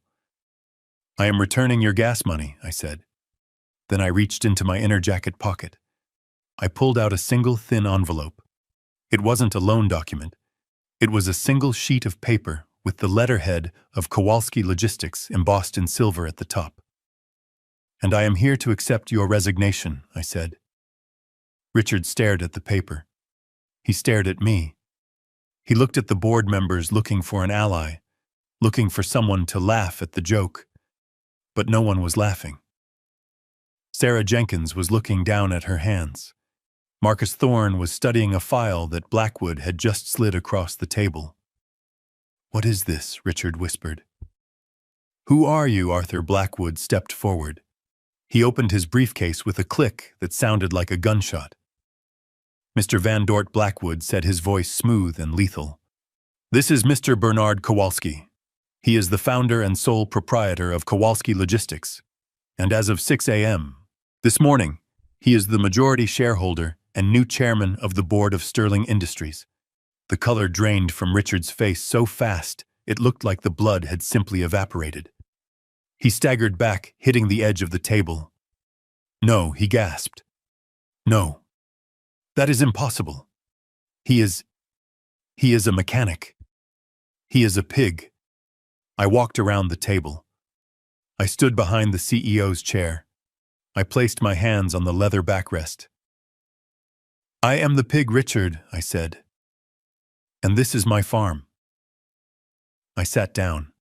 I am returning your gas money, I said. Then I reached into my inner jacket pocket. I pulled out a single thin envelope. It wasn't a loan document. It was a single sheet of paper with the letterhead of Kowalski Logistics embossed in silver at the top. And I am here to accept your resignation, I said. Richard stared at the paper. He stared at me. He looked at the board members, looking for an ally, looking for someone to laugh at the joke. But no one was laughing. Sarah Jenkins was looking down at her hands. Marcus Thorne was studying a file that Blackwood had just slid across the table. What is this? Richard whispered. Who are you? Arthur Blackwood stepped forward. He opened his briefcase with a click that sounded like a gunshot. Mr. Van Dort Blackwood said, his voice smooth and lethal. This is Mr. Bernard Kowalski. He is the founder and sole proprietor of Kowalski Logistics. And as of 6 a.m. this morning, he is the majority shareholder and new chairman of the board of Sterling Industries. The color drained from Richard's face so fast it looked like the blood had simply evaporated. He staggered back, hitting the edge of the table. No, he gasped. No. That is impossible. He is a mechanic. He is a pig. I walked around the table. I stood behind the CEO's chair. I placed my hands on the leather backrest. I am the pig, Richard, I said. And this is my farm. I sat down.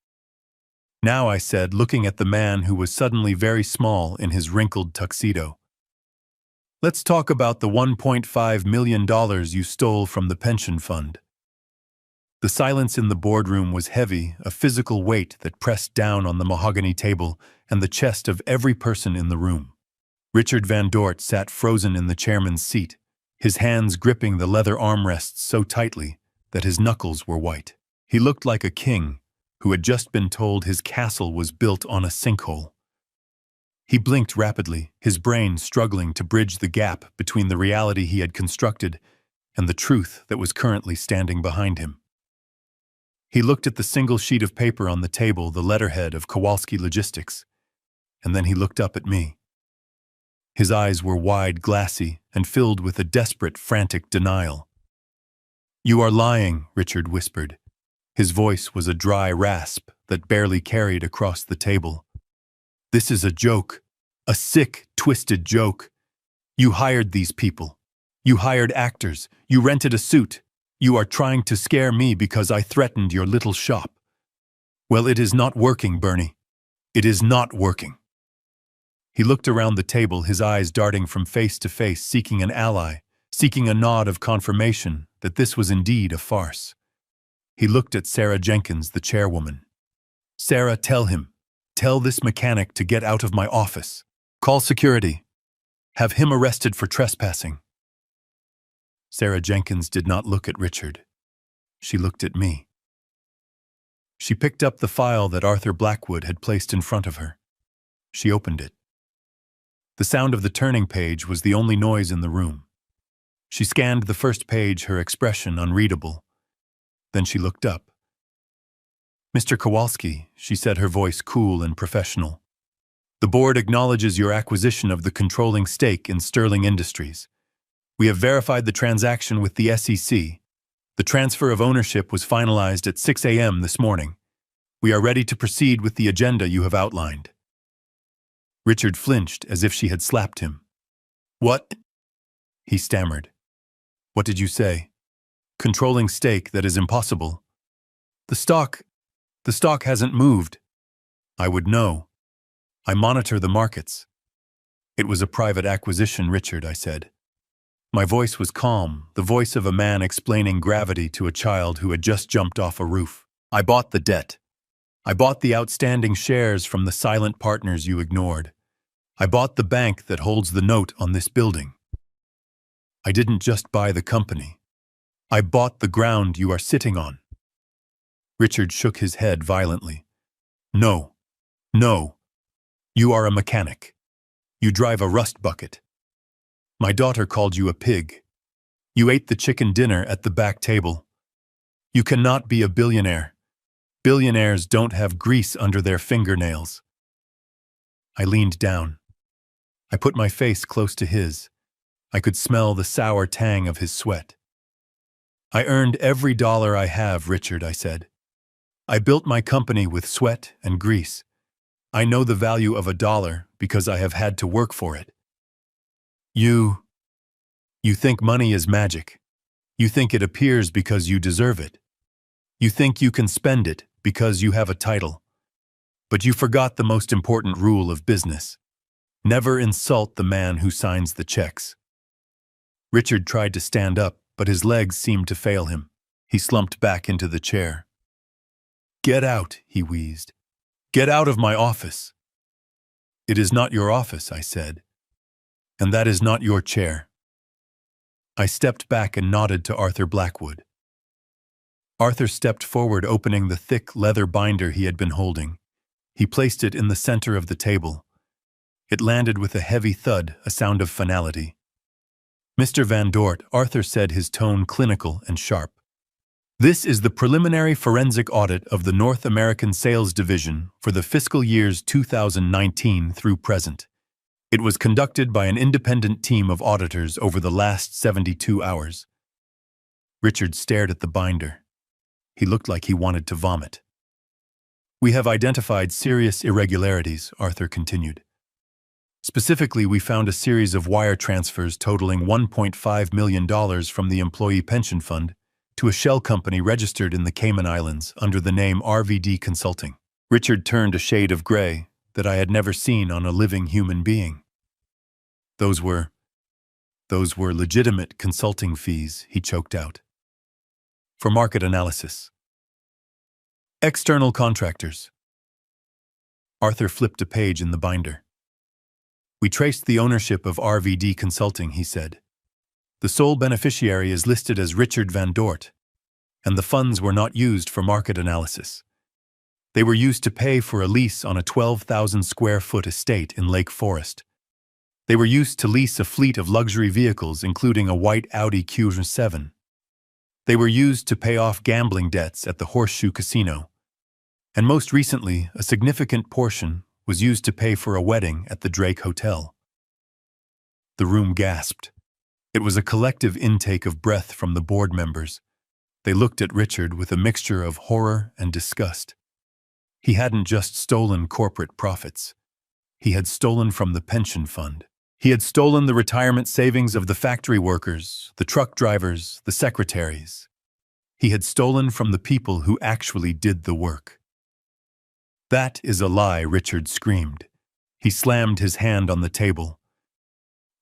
Now, I said, looking at the man who was suddenly very small in his wrinkled tuxedo. Let's talk about the $1.5 million you stole from the pension fund. The silence in the boardroom was heavy, a physical weight that pressed down on the mahogany table and the chest of every person in the room. Richard Van Dort sat frozen in the chairman's seat, his hands gripping the leather armrests so tightly that his knuckles were white. He looked like a king who had just been told his castle was built on a sinkhole. He blinked rapidly, his brain struggling to bridge the gap between the reality he had constructed and the truth that was currently standing behind him. He looked at the single sheet of paper on the table, the letterhead of Kowalski Logistics, and then he looked up at me. His eyes were wide, glassy, and filled with a desperate, frantic denial. You are lying, Richard whispered. His voice was a dry rasp that barely carried across the table. This is a joke, a sick, twisted joke. You hired these people. You hired actors. You rented a suit. You are trying to scare me because I threatened your little shop. Well, it is not working, Bernie. It is not working. He looked around the table, his eyes darting from face to face, seeking an ally, seeking a nod of confirmation that this was indeed a farce. He looked at Sarah Jenkins, the chairwoman. Sarah, tell this mechanic to get out of my office. Call security. Have him arrested for trespassing. Sarah Jenkins did not look at Richard. She looked at me. She picked up the file that Arthur Blackwood had placed in front of her. She opened it. The sound of the turning page was the only noise in the room. She scanned the first page, her expression unreadable. Then she looked up. Mr. Kowalski, she said, her voice cool and professional. The board acknowledges your acquisition of the controlling stake in Sterling Industries. We have verified the transaction with the SEC. The transfer of ownership was finalized at 6 a.m. this morning. We are ready to proceed with the agenda you have outlined. Richard flinched as if she had slapped him. What? He stammered. What did you say? Controlling stake, that is impossible. The stock hasn't moved. I would know. I monitor the markets. It was a private acquisition, Richard, I said. My voice was calm, the voice of a man explaining gravity to a child who had just jumped off a roof. I bought the debt. I bought the outstanding shares from the silent partners you ignored. I bought the bank that holds the note on this building. I didn't just buy the company. I bought the ground you are sitting on. Richard shook his head violently. No. No. You are a mechanic. You drive a rust bucket. My daughter called you a pig. You ate the chicken dinner at the back table. You cannot be a billionaire. Billionaires don't have grease under their fingernails. I leaned down. I put my face close to his. I could smell the sour tang of his sweat. I earned every dollar I have, Richard, I said. I built my company with sweat and grease. I know the value of $1 because I have had to work for it. You think money is magic. You think it appears because you deserve it. You think you can spend it because you have a title. But you forgot the most important rule of business. Never insult the man who signs the checks. Richard tried to stand up, but his legs seemed to fail him. He slumped back into the chair. Get out, he wheezed. Get out of my office. It is not your office, I said. And that is not your chair. I stepped back and nodded to Arthur Blackwood. Arthur stepped forward, opening the thick leather binder he had been holding. He placed it in the center of the table. It landed with a heavy thud, a sound of finality. Mr. Van Dort, Arthur said, his tone clinical and sharp. This is the preliminary forensic audit of the North American Sales Division for the fiscal years 2019 through present. It was conducted by an independent team of auditors over the last 72 hours. Richard stared at the binder. He looked like he wanted to vomit. We have identified serious irregularities, Arthur continued. Specifically, we found a series of wire transfers totaling $1.5 million from the Employee Pension Fund to a shell company registered in the Cayman Islands under the name RVD Consulting. Richard turned a shade of gray that I had never seen on a living human being. Those were legitimate consulting fees, he choked out. For market analysis. External contractors. Arthur flipped a page in the binder. We traced the ownership of RVD Consulting, he said. The sole beneficiary is listed as Richard Van Dort, and the funds were not used for market analysis. They were used to pay for a lease on a 12,000 square foot estate in Lake Forest. They were used to lease a fleet of luxury vehicles, including a white Audi Q7. They were used to pay off gambling debts at the Horseshoe Casino. And most recently, a significant portion was used to pay for a wedding at the Drake Hotel. The room gasped. It was a collective intake of breath from the board members. They looked at Richard with a mixture of horror and disgust. He hadn't just stolen corporate profits. He had stolen from the pension fund. He had stolen the retirement savings of the factory workers, the truck drivers, the secretaries. He had stolen from the people who actually did the work. That is a lie, Richard screamed. He slammed his hand on the table.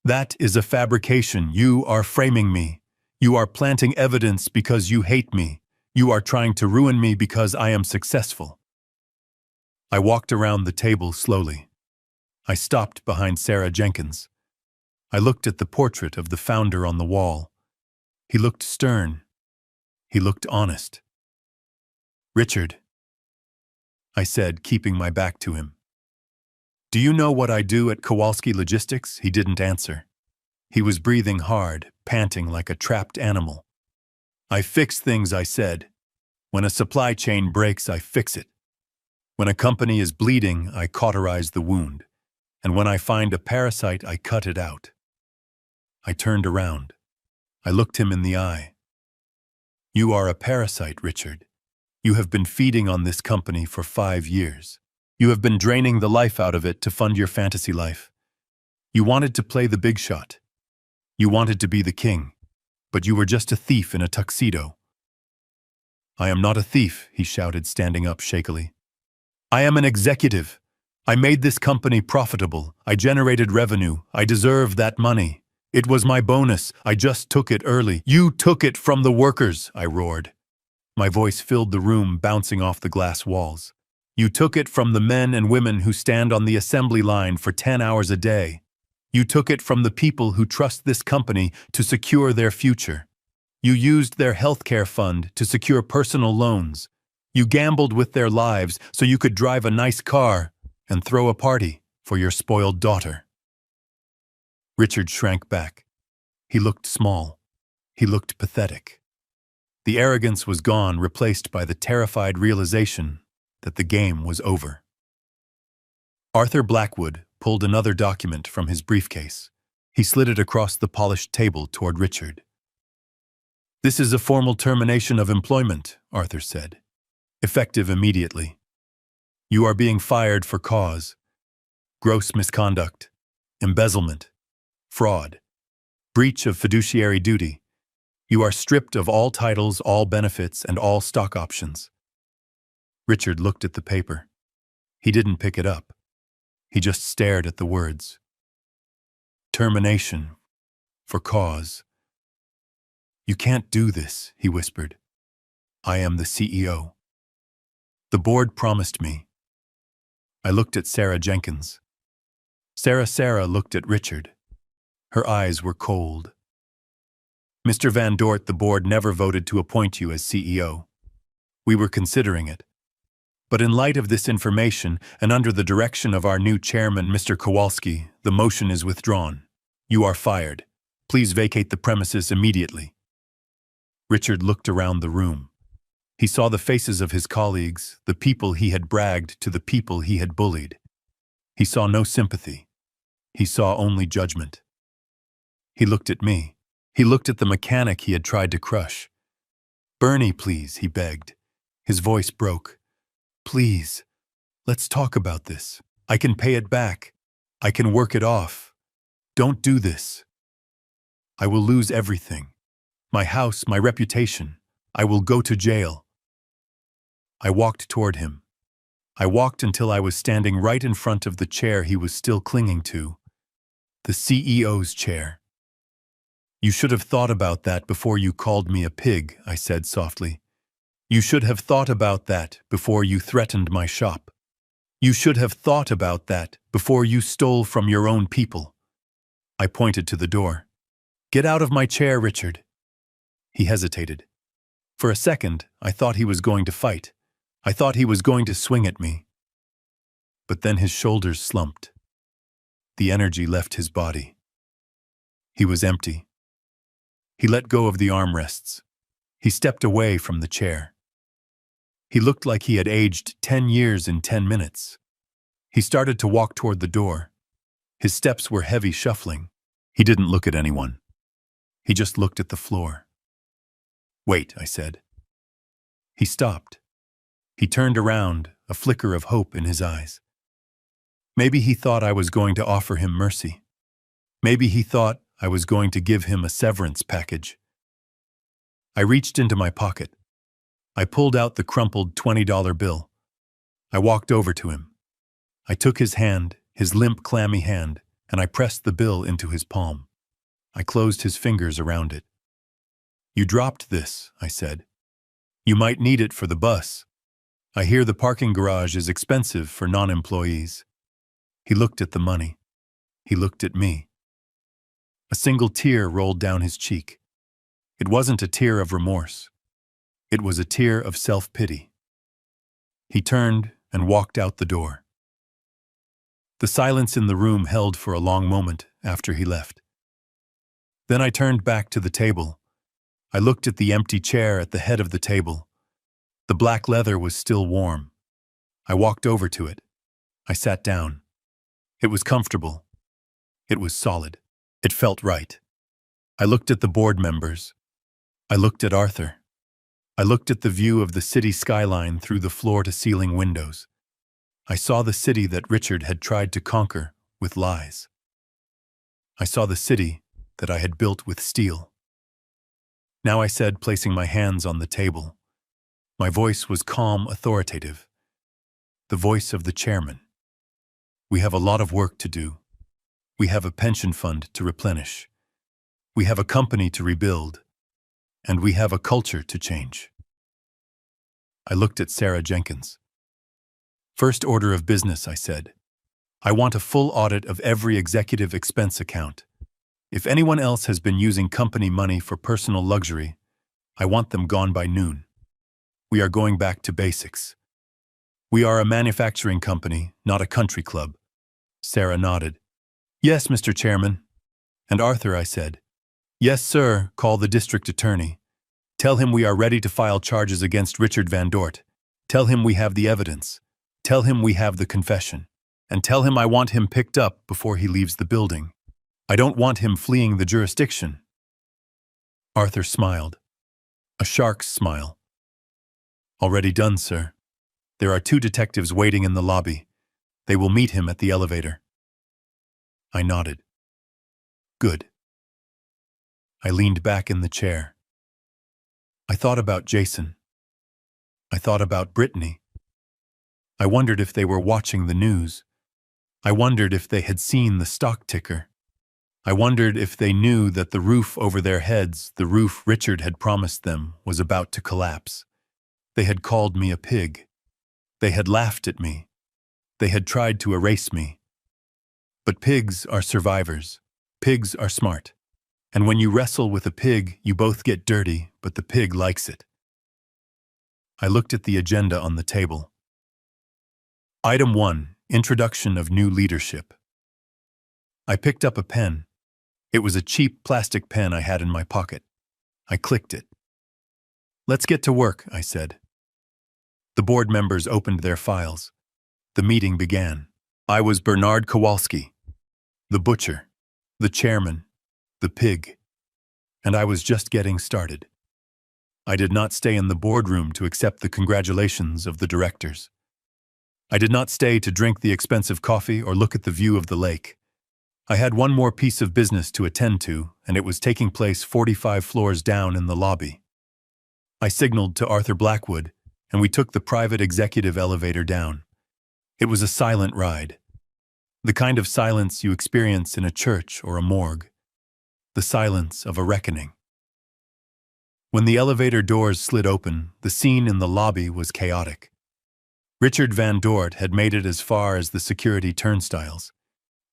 That is a fabrication. You are framing me. You are planting evidence because you hate me. You are trying to ruin me because I am successful. I walked around the table slowly. I stopped behind Sarah Jenkins. I looked at the portrait of the founder on the wall. He looked stern. He looked honest. Richard, I said, keeping my back to him. Do you know what I do at Kowalski Logistics? He didn't answer. He was breathing hard, panting like a trapped animal. I fix things, I said. When a supply chain breaks, I fix it. When a company is bleeding, I cauterize the wound. And when I find a parasite, I cut it out. I turned around. I looked him in the eye. You are a parasite, Richard. You have been feeding on this company for 5 years. You have been draining the life out of it to fund your fantasy life. You wanted to play the big shot. You wanted to be the king, but you were just a thief in a tuxedo. I am not a thief, he shouted, standing up shakily. I am an executive. I made this company profitable. I generated revenue. I deserve that money. It was my bonus. I just took it early. You took it from the workers, I roared. My voice filled the room, bouncing off the glass walls. You took it from the men and women who stand on the assembly line for 10 hours a day. You took it from the people who trust this company to secure their future. You used their healthcare fund to secure personal loans. You gambled with their lives so you could drive a nice car and throw a party for your spoiled daughter. Richard shrank back. He looked small. He looked pathetic. The arrogance was gone, replaced by the terrified realization that the game was over. Arthur Blackwood pulled another document from his briefcase. He slid it across the polished table toward Richard. This is a formal termination of employment, Arthur said. Effective immediately. You are being fired for cause: gross misconduct, embezzlement, fraud, breach of fiduciary duty. You are stripped of all titles, all benefits, and all stock options. Richard looked at the paper. He didn't pick it up. He just stared at the words. Termination for cause. You can't do this, he whispered. I am the CEO. The board promised me. I looked at Sarah Jenkins. Sarah looked at Richard. Her eyes were cold. Mr. Van Dort, the board never voted to appoint you as CEO. We were considering it. But in light of this information, and under the direction of our new chairman, Mr. Kowalski, the motion is withdrawn. You are fired. Please vacate the premises immediately. Richard looked around the room. He saw the faces of his colleagues, the people he had bragged to, the people he had bullied. He saw no sympathy. He saw only judgment. He looked at me. He looked at the mechanic he had tried to crush. Bernie, please, he begged. His voice broke. Please, let's talk about this. I can pay it back. I can work it off. Don't do this. I will lose everything. My house, my reputation. I will go to jail. I walked toward him. I walked until I was standing right in front of the chair he was still clinging to. The CEO's chair. You should have thought about that before you called me a pig, I said softly. You should have thought about that before you threatened my shop. You should have thought about that before you stole from your own people. I pointed to the door. Get out of my chair, Richard. He hesitated. For a second, I thought he was going to fight. I thought he was going to swing at me. But then his shoulders slumped. The energy left his body. He was empty. He let go of the armrests. He stepped away from the chair. He looked like he had aged 10 years in 10 minutes. He started to walk toward the door. His steps were heavy, shuffling. He didn't look at anyone. He just looked at the floor. Wait, I said. He stopped. He turned around, a flicker of hope in his eyes. Maybe he thought I was going to offer him mercy. Maybe he thought I was going to give him a severance package. I reached into my pocket. I pulled out the crumpled $20 bill. I walked over to him. I took his hand, his limp, clammy hand, and I pressed the bill into his palm. I closed his fingers around it. You dropped this, I said. You might need it for the bus. I hear the parking garage is expensive for non-employees. He looked at the money. He looked at me. A single tear rolled down his cheek. It wasn't a tear of remorse. It was a tear of self-pity. He turned and walked out the door. The silence in the room held for a long moment after he left. Then I turned back to the table. I looked at the empty chair at the head of the table. The black leather was still warm. I walked over to it. I sat down. It was comfortable. It was solid. It felt right. I looked at the board members. I looked at Arthur. I looked at the view of the city skyline through the floor-to-ceiling windows. I saw the city that Richard had tried to conquer with lies. I saw the city that I had built with steel. Now I said, placing my hands on the table. My voice was calm, authoritative. The voice of the chairman. We have a lot of work to do. We have a pension fund to replenish. We have a company to rebuild, and we have a culture to change. I looked at Sarah Jenkins. First order of business, I said. I want a full audit of every executive expense account. If anyone else has been using company money for personal luxury, I want them gone by noon. We are going back to basics. We are a manufacturing company, not a country club. Sarah nodded. Yes, Mr. Chairman. And Arthur, I said. Yes, sir, call the district attorney. Tell him we are ready to file charges against Richard Van Dort. Tell him we have the evidence. Tell him we have the confession. And tell him I want him picked up before he leaves the building. I don't want him fleeing the jurisdiction. Arthur smiled. A shark's smile. Already done, sir. There are 2 detectives waiting in the lobby. They will meet him at the elevator. I nodded. Good. I leaned back in the chair. I thought about Jason. I thought about Brittany. I wondered if they were watching the news. I wondered if they had seen the stock ticker. I wondered if they knew that the roof over their heads, the roof Richard had promised them, was about to collapse. They had called me a pig. They had laughed at me. They had tried to erase me. But pigs are survivors. Pigs are smart. And when you wrestle with a pig, you both get dirty, but the pig likes it. I looked at the agenda on the table. Item 1, Introduction of New Leadership. I picked up a pen. It was a cheap plastic pen I had in my pocket. I clicked it. Let's get to work, I said. The board members opened their files. The meeting began. I was Bernard Kowalski, the butcher, the chairman, the pig, and I was just getting started. I did not stay in the boardroom to accept the congratulations of the directors. I did not stay to drink the expensive coffee or look at the view of the lake. I had one more piece of business to attend to, and it was taking place 45 floors down in the lobby. I signaled to Arthur Blackwood, and we took the private executive elevator down. It was a silent ride. The kind of silence you experience in a church or a morgue. The silence of a reckoning. When the elevator doors slid open, the scene in the lobby was chaotic. Richard Van Dort had made it as far as the security turnstiles.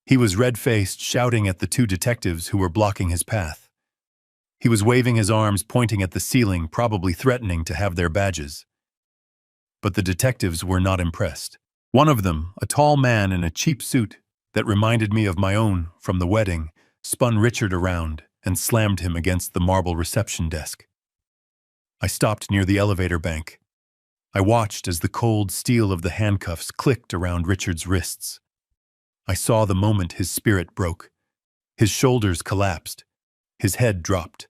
He was red-faced, shouting at the 2 detectives who were blocking his path. He was waving his arms, pointing at the ceiling, probably threatening to have their badges. But the detectives were not impressed. One of them, a tall man in a cheap suit that reminded me of my own from the wedding, spun Richard around and slammed him against the marble reception desk. I stopped near the elevator bank. I watched as the cold steel of the handcuffs clicked around Richard's wrists. I saw the moment his spirit broke. His shoulders collapsed. His head dropped.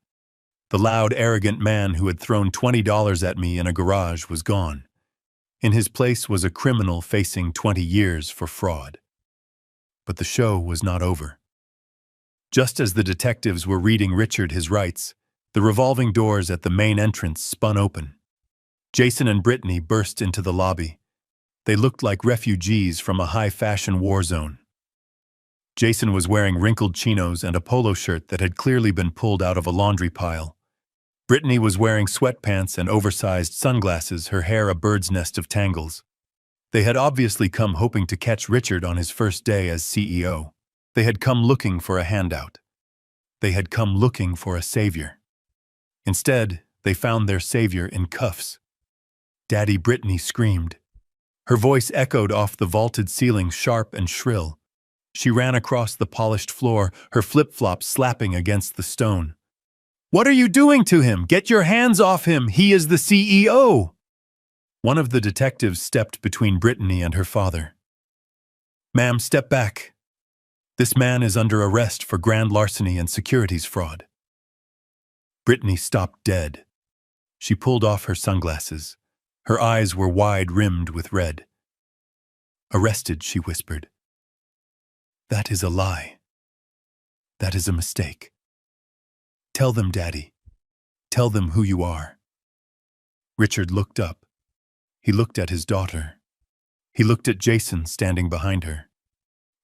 The loud, arrogant man who had thrown $20 at me in a garage was gone. In his place was a criminal facing 20 years for fraud. But the show was not over. Just as the detectives were reading Richard his rights, the revolving doors at the main entrance spun open. Jason and Brittany burst into the lobby. They looked like refugees from a high-fashion war zone. Jason was wearing wrinkled chinos and a polo shirt that had clearly been pulled out of a laundry pile. Brittany was wearing sweatpants and oversized sunglasses, her hair a bird's nest of tangles. They had obviously come hoping to catch Richard on his first day as CEO. They had come looking for a handout. They had come looking for a savior. Instead, they found their savior in cuffs. Daddy Brittany screamed. Her voice echoed off the vaulted ceiling, sharp and shrill. She ran across the polished floor, her flip-flops slapping against the stone. "What are you doing to him? Get your hands off him! He is the CEO!" One of the detectives stepped between Brittany and her father. "Ma'am, step back. This man is under arrest for grand larceny and securities fraud." Brittany stopped dead. She pulled off her sunglasses. Her eyes were wide-rimmed with red. "Arrested," she whispered. "That is a lie. That is a mistake. Tell them, Daddy. Tell them who you are." Richard looked up. He looked at his daughter. He looked at Jason standing behind her.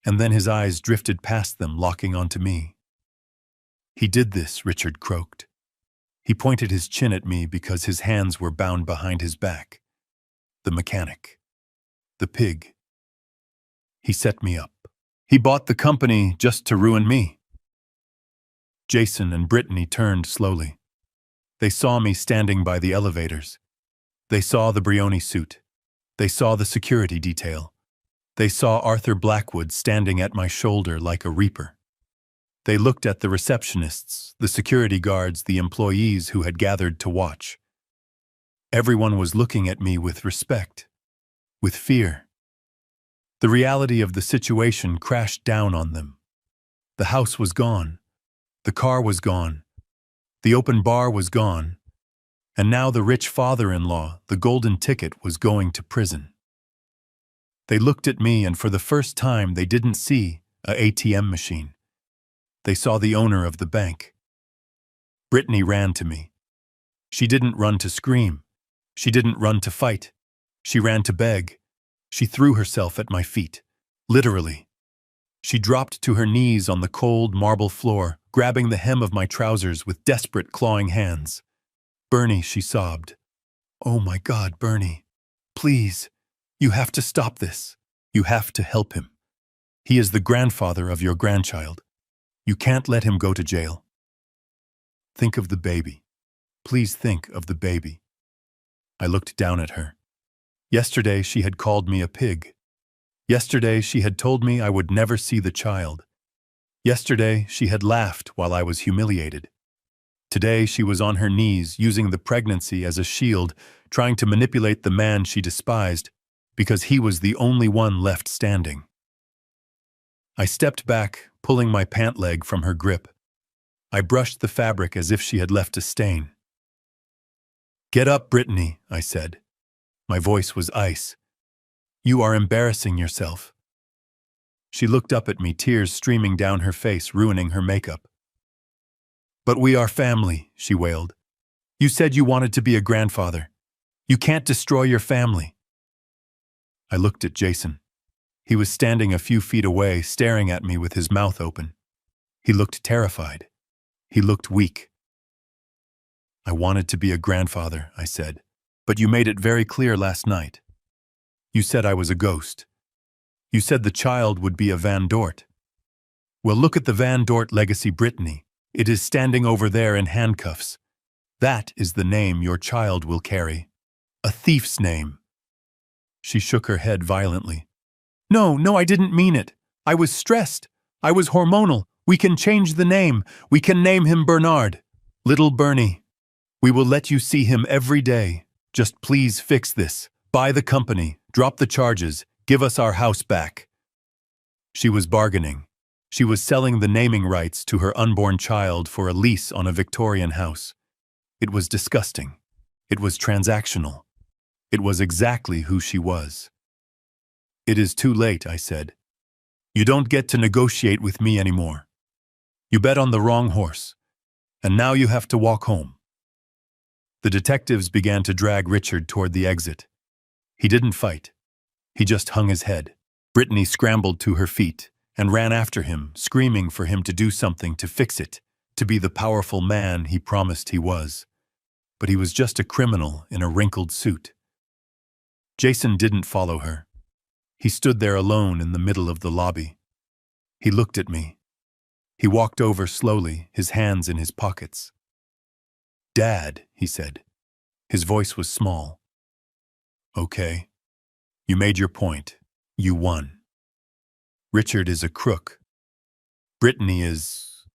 And then his eyes drifted past them, locking onto me. He did this, Richard croaked. He pointed his chin at me because his hands were bound behind his back. The mechanic. The pig. He set me up. He bought the company just to ruin me. Jason and Brittany turned slowly. They saw me standing by the elevators. They saw the Brioni suit. They saw the security detail. They saw Arthur Blackwood standing at my shoulder like a reaper. They looked at the receptionists, the security guards, the employees who had gathered to watch. Everyone was looking at me with respect, with fear. The reality of the situation crashed down on them. The house was gone. The car was gone. The open bar was gone. And now the rich father-in-law, the golden ticket, was going to prison. They looked at me, and for the first time they didn't see an ATM machine. They saw the owner of the bank. Brittany ran to me. She didn't run to scream. She didn't run to fight. She ran to beg. She threw herself at my feet, literally. She dropped to her knees on the cold marble floor, grabbing the hem of my trousers with desperate clawing hands. "Bernie," she sobbed. "Oh my God, Bernie. Please. You have to stop this. You have to help him. He is the grandfather of your grandchild. You can't let him go to jail. Think of the baby. Please think of the baby." I looked down at her. Yesterday she had called me a pig. Yesterday she had told me I would never see the child. Yesterday she had laughed while I was humiliated. Today she was on her knees, using the pregnancy as a shield, trying to manipulate the man she despised, because he was the only one left standing. I stepped back, pulling my pant leg from her grip. I brushed the fabric as if she had left a stain. "Get up, Brittany," I said. My voice was ice. "You are embarrassing yourself." She looked up at me, tears streaming down her face, ruining her makeup. "But we are family," she wailed. "You said you wanted to be a grandfather. You can't destroy your family." I looked at Jason. He was standing a few feet away, staring at me with his mouth open. He looked terrified. He looked weak. "I wanted to be a grandfather," I said, "but you made it very clear last night. You said I was a ghost. You said the child would be a Van Dort. Well, look at the Van Dort legacy, Brittany. It is standing over there in handcuffs. That is the name your child will carry. A thief's name." She shook her head violently. No, I didn't mean it. I was stressed. I was hormonal. We can change the name. We can name him Bernard. Little Bernie. We will let you see him every day. Just please fix this. Buy the company. Drop the charges. Give us our house back." She was bargaining. She was selling the naming rights to her unborn child for a lease on a Victorian house. It was disgusting. It was transactional. It was exactly who she was. "It is too late," I said. "You don't get to negotiate with me anymore. You bet on the wrong horse, and now you have to walk home." The detectives began to drag Richard toward the exit. He didn't fight. He just hung his head. Brittany scrambled to her feet and ran after him, screaming for him to do something to fix it, to be the powerful man he promised he was. But he was just a criminal in a wrinkled suit. Jason didn't follow her. He stood there alone in the middle of the lobby. He looked at me. He walked over slowly, his hands in his pockets. "Dad," he said. His voice was small. "Okay. You made your point. You won. Richard is a crook. Brittany is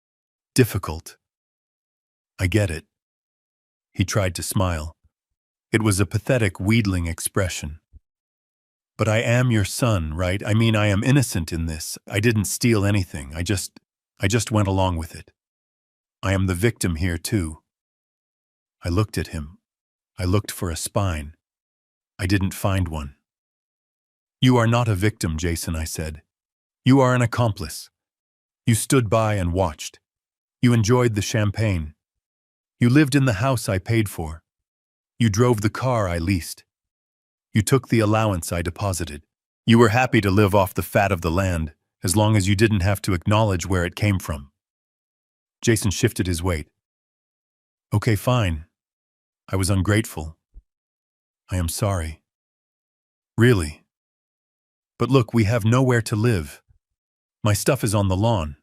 difficult. I get it." He tried to smile. It was a pathetic, wheedling expression. "But I am your son, right? I mean, I am innocent in this. I didn't steal anything. I just went along with it. I am the victim here, too." I looked at him. I looked for a spine. I didn't find one. "You are not a victim, Jason," I said. "You are an accomplice. You stood by and watched. You enjoyed the champagne. You lived in the house I paid for. You drove the car I leased. You took the allowance I deposited. You were happy to live off the fat of the land, as long as you didn't have to acknowledge where it came from. Jason shifted his weight. Okay, fine. I was ungrateful. I am sorry. Really? But look, we have nowhere to live. My stuff is on the lawn.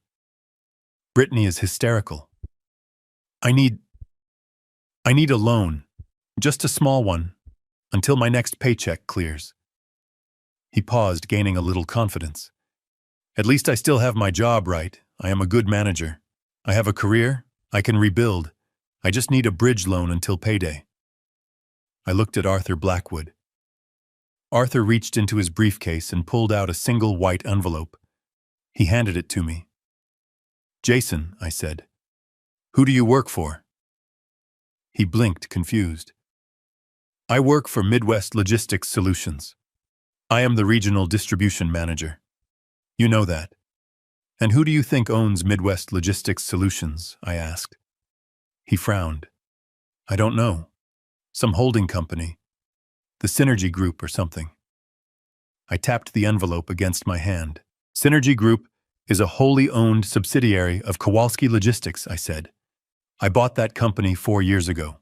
Brittany is hysterical. I need a loan. Just a small one. Until my next paycheck clears. He paused, gaining a little confidence. At least I still have my job, right? I am a good manager. I have a career. I can rebuild. I just need a bridge loan until payday. I looked at Arthur Blackwood. Arthur reached into his briefcase and pulled out a single white envelope. He handed it to me. Jason, I said. Who do you work for? He blinked, confused. I work for Midwest Logistics Solutions. I am the regional distribution manager. You know that. And who do you think owns Midwest Logistics Solutions? I asked. He frowned. I don't know. Some holding company. The Synergy Group or something. I tapped the envelope against my hand. Synergy Group is a wholly owned subsidiary of Kowalski Logistics, I said. I bought that company 4 years ago.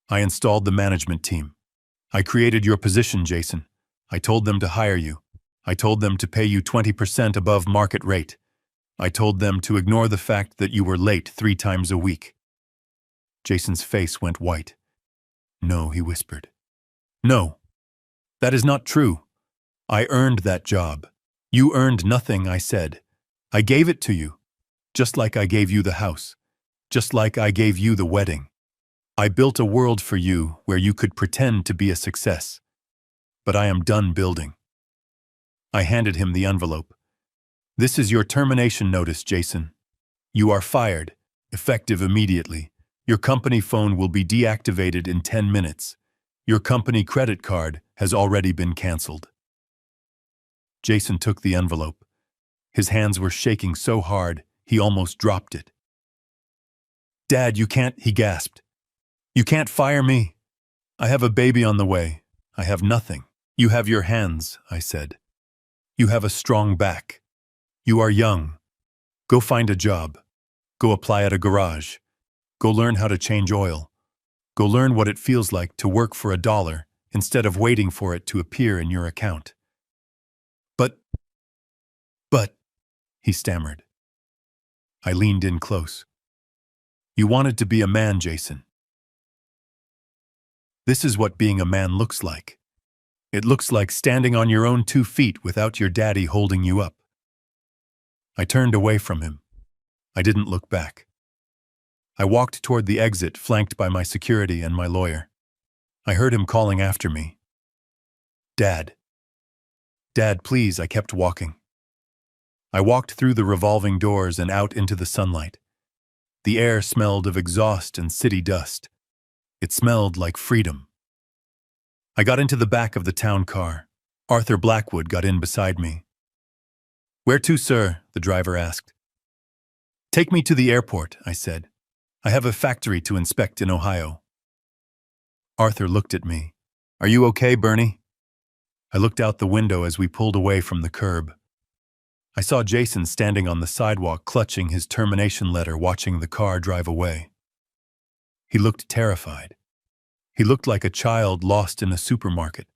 I installed the management team. I created your position, Jason. I told them to hire you. I told them to pay you 20% above market rate. I told them to ignore the fact that you were late 3 times a week. Jason's face went white. No, he whispered. No, that is not true. I earned that job. You earned nothing, I said. I gave it to you, just like I gave you the house, just like I gave you the wedding. I built a world for you where you could pretend to be a success. But I am done building. I handed him the envelope. This is your termination notice, Jason. You are fired, effective immediately. Your company phone will be deactivated in 10 minutes. Your company credit card has already been canceled. Jason took the envelope. His hands were shaking so hard, he almost dropped it. Dad, you can't, he gasped. You can't fire me. I have a baby on the way. I have nothing. You have your hands, I said. You have a strong back. You are young. Go find a job. Go apply at a garage. Go learn how to change oil. Go learn what it feels like to work for $1 instead of waiting for it to appear in your account. But, he stammered. I leaned in close. You wanted to be a man, Jason. This is what being a man looks like. It looks like standing on your own 2 feet without your daddy holding you up. I turned away from him. I didn't look back. I walked toward the exit, flanked by my security and my lawyer. I heard him calling after me. Dad. Dad, please, I kept walking. I walked through the revolving doors and out into the sunlight. The air smelled of exhaust and city dust. It smelled like freedom. I got into the back of the town car. Arthur Blackwood got in beside me. Where to, sir? The driver asked. Take me to the airport, I said. I have a factory to inspect in Ohio. Arthur looked at me. Are you okay, Bernie? I looked out the window as we pulled away from the curb. I saw Jason standing on the sidewalk, clutching his termination letter, watching the car drive away. He looked terrified. He looked like a child lost in a supermarket.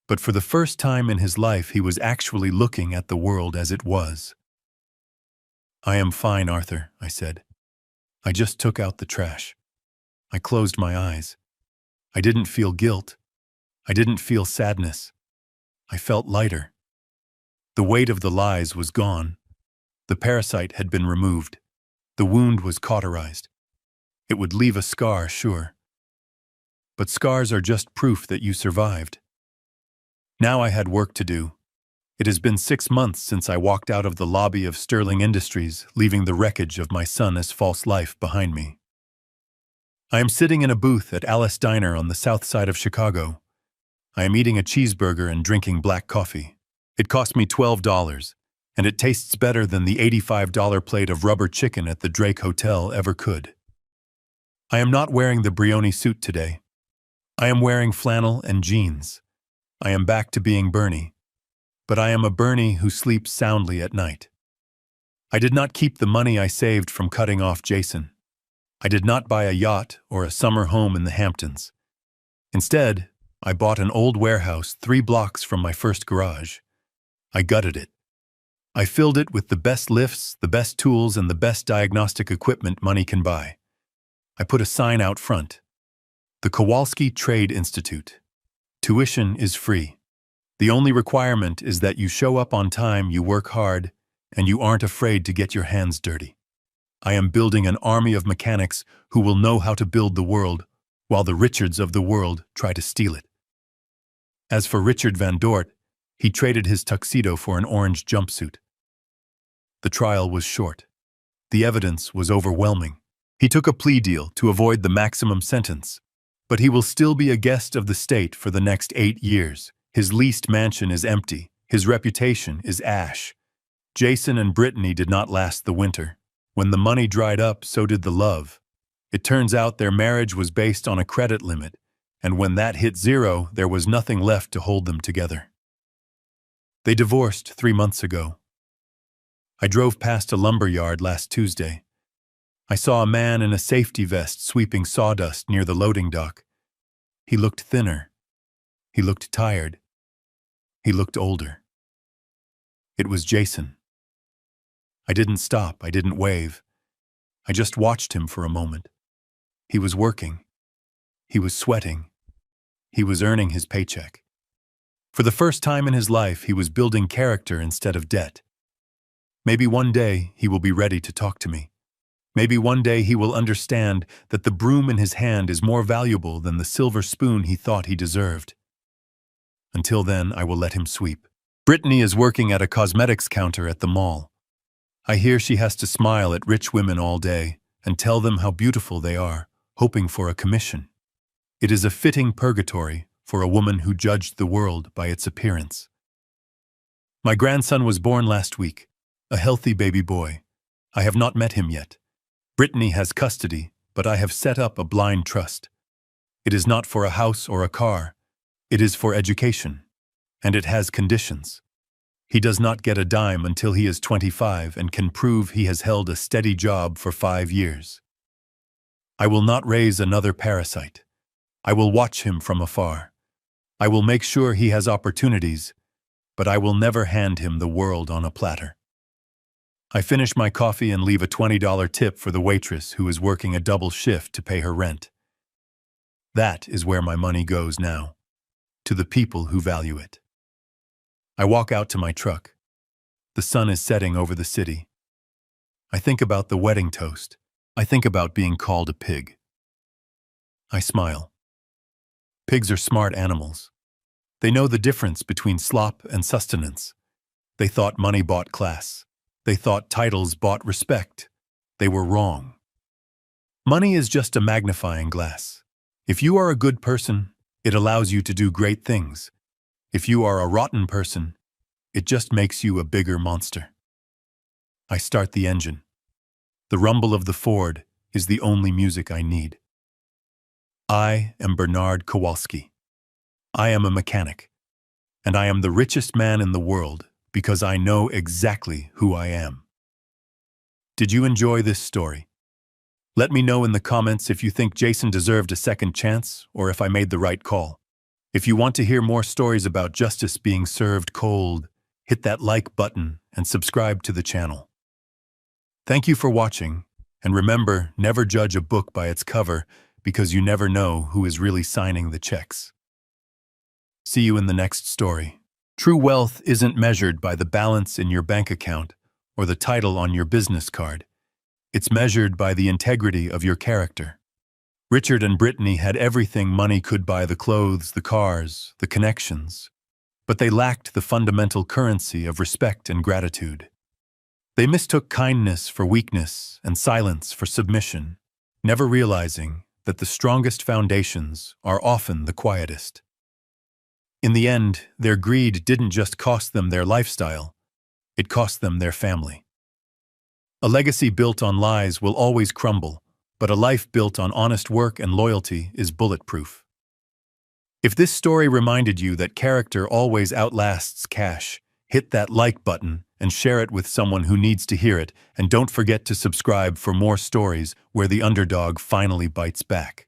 But for the first time in his life, he was actually looking at the world as it was. I am fine, Arthur, I said. I just took out the trash. I closed my eyes. I didn't feel guilt. I didn't feel sadness. I felt lighter. The weight of the lies was gone. The parasite had been removed. The wound was cauterized. It would leave a scar, sure. But scars are just proof that you survived. Now I had work to do. It has been 6 months since I walked out of the lobby of Sterling Industries, leaving the wreckage of my son-'s false life behind me. I am sitting in a booth at Alice Diner on the south side of Chicago. I am eating a cheeseburger and drinking black coffee. It cost me $12, and it tastes better than the $85 plate of rubber chicken at the Drake Hotel ever could. I am not wearing the Brioni suit today. I am wearing flannel and jeans. I am back to being Bernie. But I am a Bernie who sleeps soundly at night. I did not keep the money I saved from cutting off Jason. I did not buy a yacht or a summer home in the Hamptons. Instead, I bought an old warehouse 3 blocks from my first garage. I gutted it. I filled it with the best lifts, the best tools, and the best diagnostic equipment money can buy. I put a sign out front. The Kowalski Trade Institute. Tuition is free. The only requirement is that you show up on time, you work hard, and you aren't afraid to get your hands dirty. I am building an army of mechanics who will know how to build the world, while the Richards of the world try to steal it. As for Richard Van Dort, he traded his tuxedo for an orange jumpsuit. The trial was short. The evidence was overwhelming. He took a plea deal to avoid the maximum sentence, but he will still be a guest of the state for the next 8 years. His leased mansion is empty. His reputation is ash. Jason and Brittany did not last the winter. When the money dried up, so did the love. It turns out their marriage was based on a credit limit, and when that hit zero, there was nothing left to hold them together. They divorced 3 months ago. I drove past a lumber yard last Tuesday. I saw a man in a safety vest sweeping sawdust near the loading dock. He looked thinner. He looked tired. He looked older. It was Jason. I didn't stop. I didn't wave. I just watched him for a moment. He was working. He was sweating. He was earning his paycheck. For the first time in his life, he was building character instead of debt. Maybe one day he will be ready to talk to me. Maybe one day he will understand that the broom in his hand is more valuable than the silver spoon he thought he deserved. Until then, I will let him sweep. Brittany is working at a cosmetics counter at the mall. I hear she has to smile at rich women all day and tell them how beautiful they are, hoping for a commission. It is a fitting purgatory for a woman who judged the world by its appearance. My grandson was born last week, a healthy baby boy. I have not met him yet. Brittany has custody, but I have set up a blind trust. It is not for a house or a car. It is for education, and it has conditions. He does not get a dime until he is 25 and can prove he has held a steady job for 5 years. I will not raise another parasite. I will watch him from afar. I will make sure he has opportunities, but I will never hand him the world on a platter. I finish my coffee and leave a $20 tip for the waitress who is working a double shift to pay her rent. That is where my money goes now, to the people who value it. I walk out to my truck. The sun is setting over the city. I think about the wedding toast. I think about being called a pig. I smile. Pigs are smart animals. They know the difference between slop and sustenance. They thought money bought class. They thought titles bought respect. They were wrong. Money is just a magnifying glass. If you are a good person, it allows you to do great things. If you are a rotten person, it just makes you a bigger monster. I start the engine. The rumble of the Ford is the only music I need. I am Bernard Kowalski. I am a mechanic, and I am the richest man in the world because I know exactly who I am. Did you enjoy this story? Let me know in the comments if you think Jason deserved a second chance or if I made the right call. If you want to hear more stories about justice being served cold, hit that like button and subscribe to the channel. Thank you for watching, and remember, never judge a book by its cover because you never know who is really signing the checks. See you in the next story. True wealth isn't measured by the balance in your bank account or the title on your business card. It's measured by the integrity of your character. Richard and Brittany had everything money could buy: the clothes, the cars, the connections. But they lacked the fundamental currency of respect and gratitude. They mistook kindness for weakness and silence for submission, never realizing that the strongest foundations are often the quietest. In the end, their greed didn't just cost them their lifestyle, it cost them their family. A legacy built on lies will always crumble, but a life built on honest work and loyalty is bulletproof. If this story reminded you that character always outlasts cash, hit that like button and share it with someone who needs to hear it, and don't forget to subscribe for more stories where the underdog finally bites back.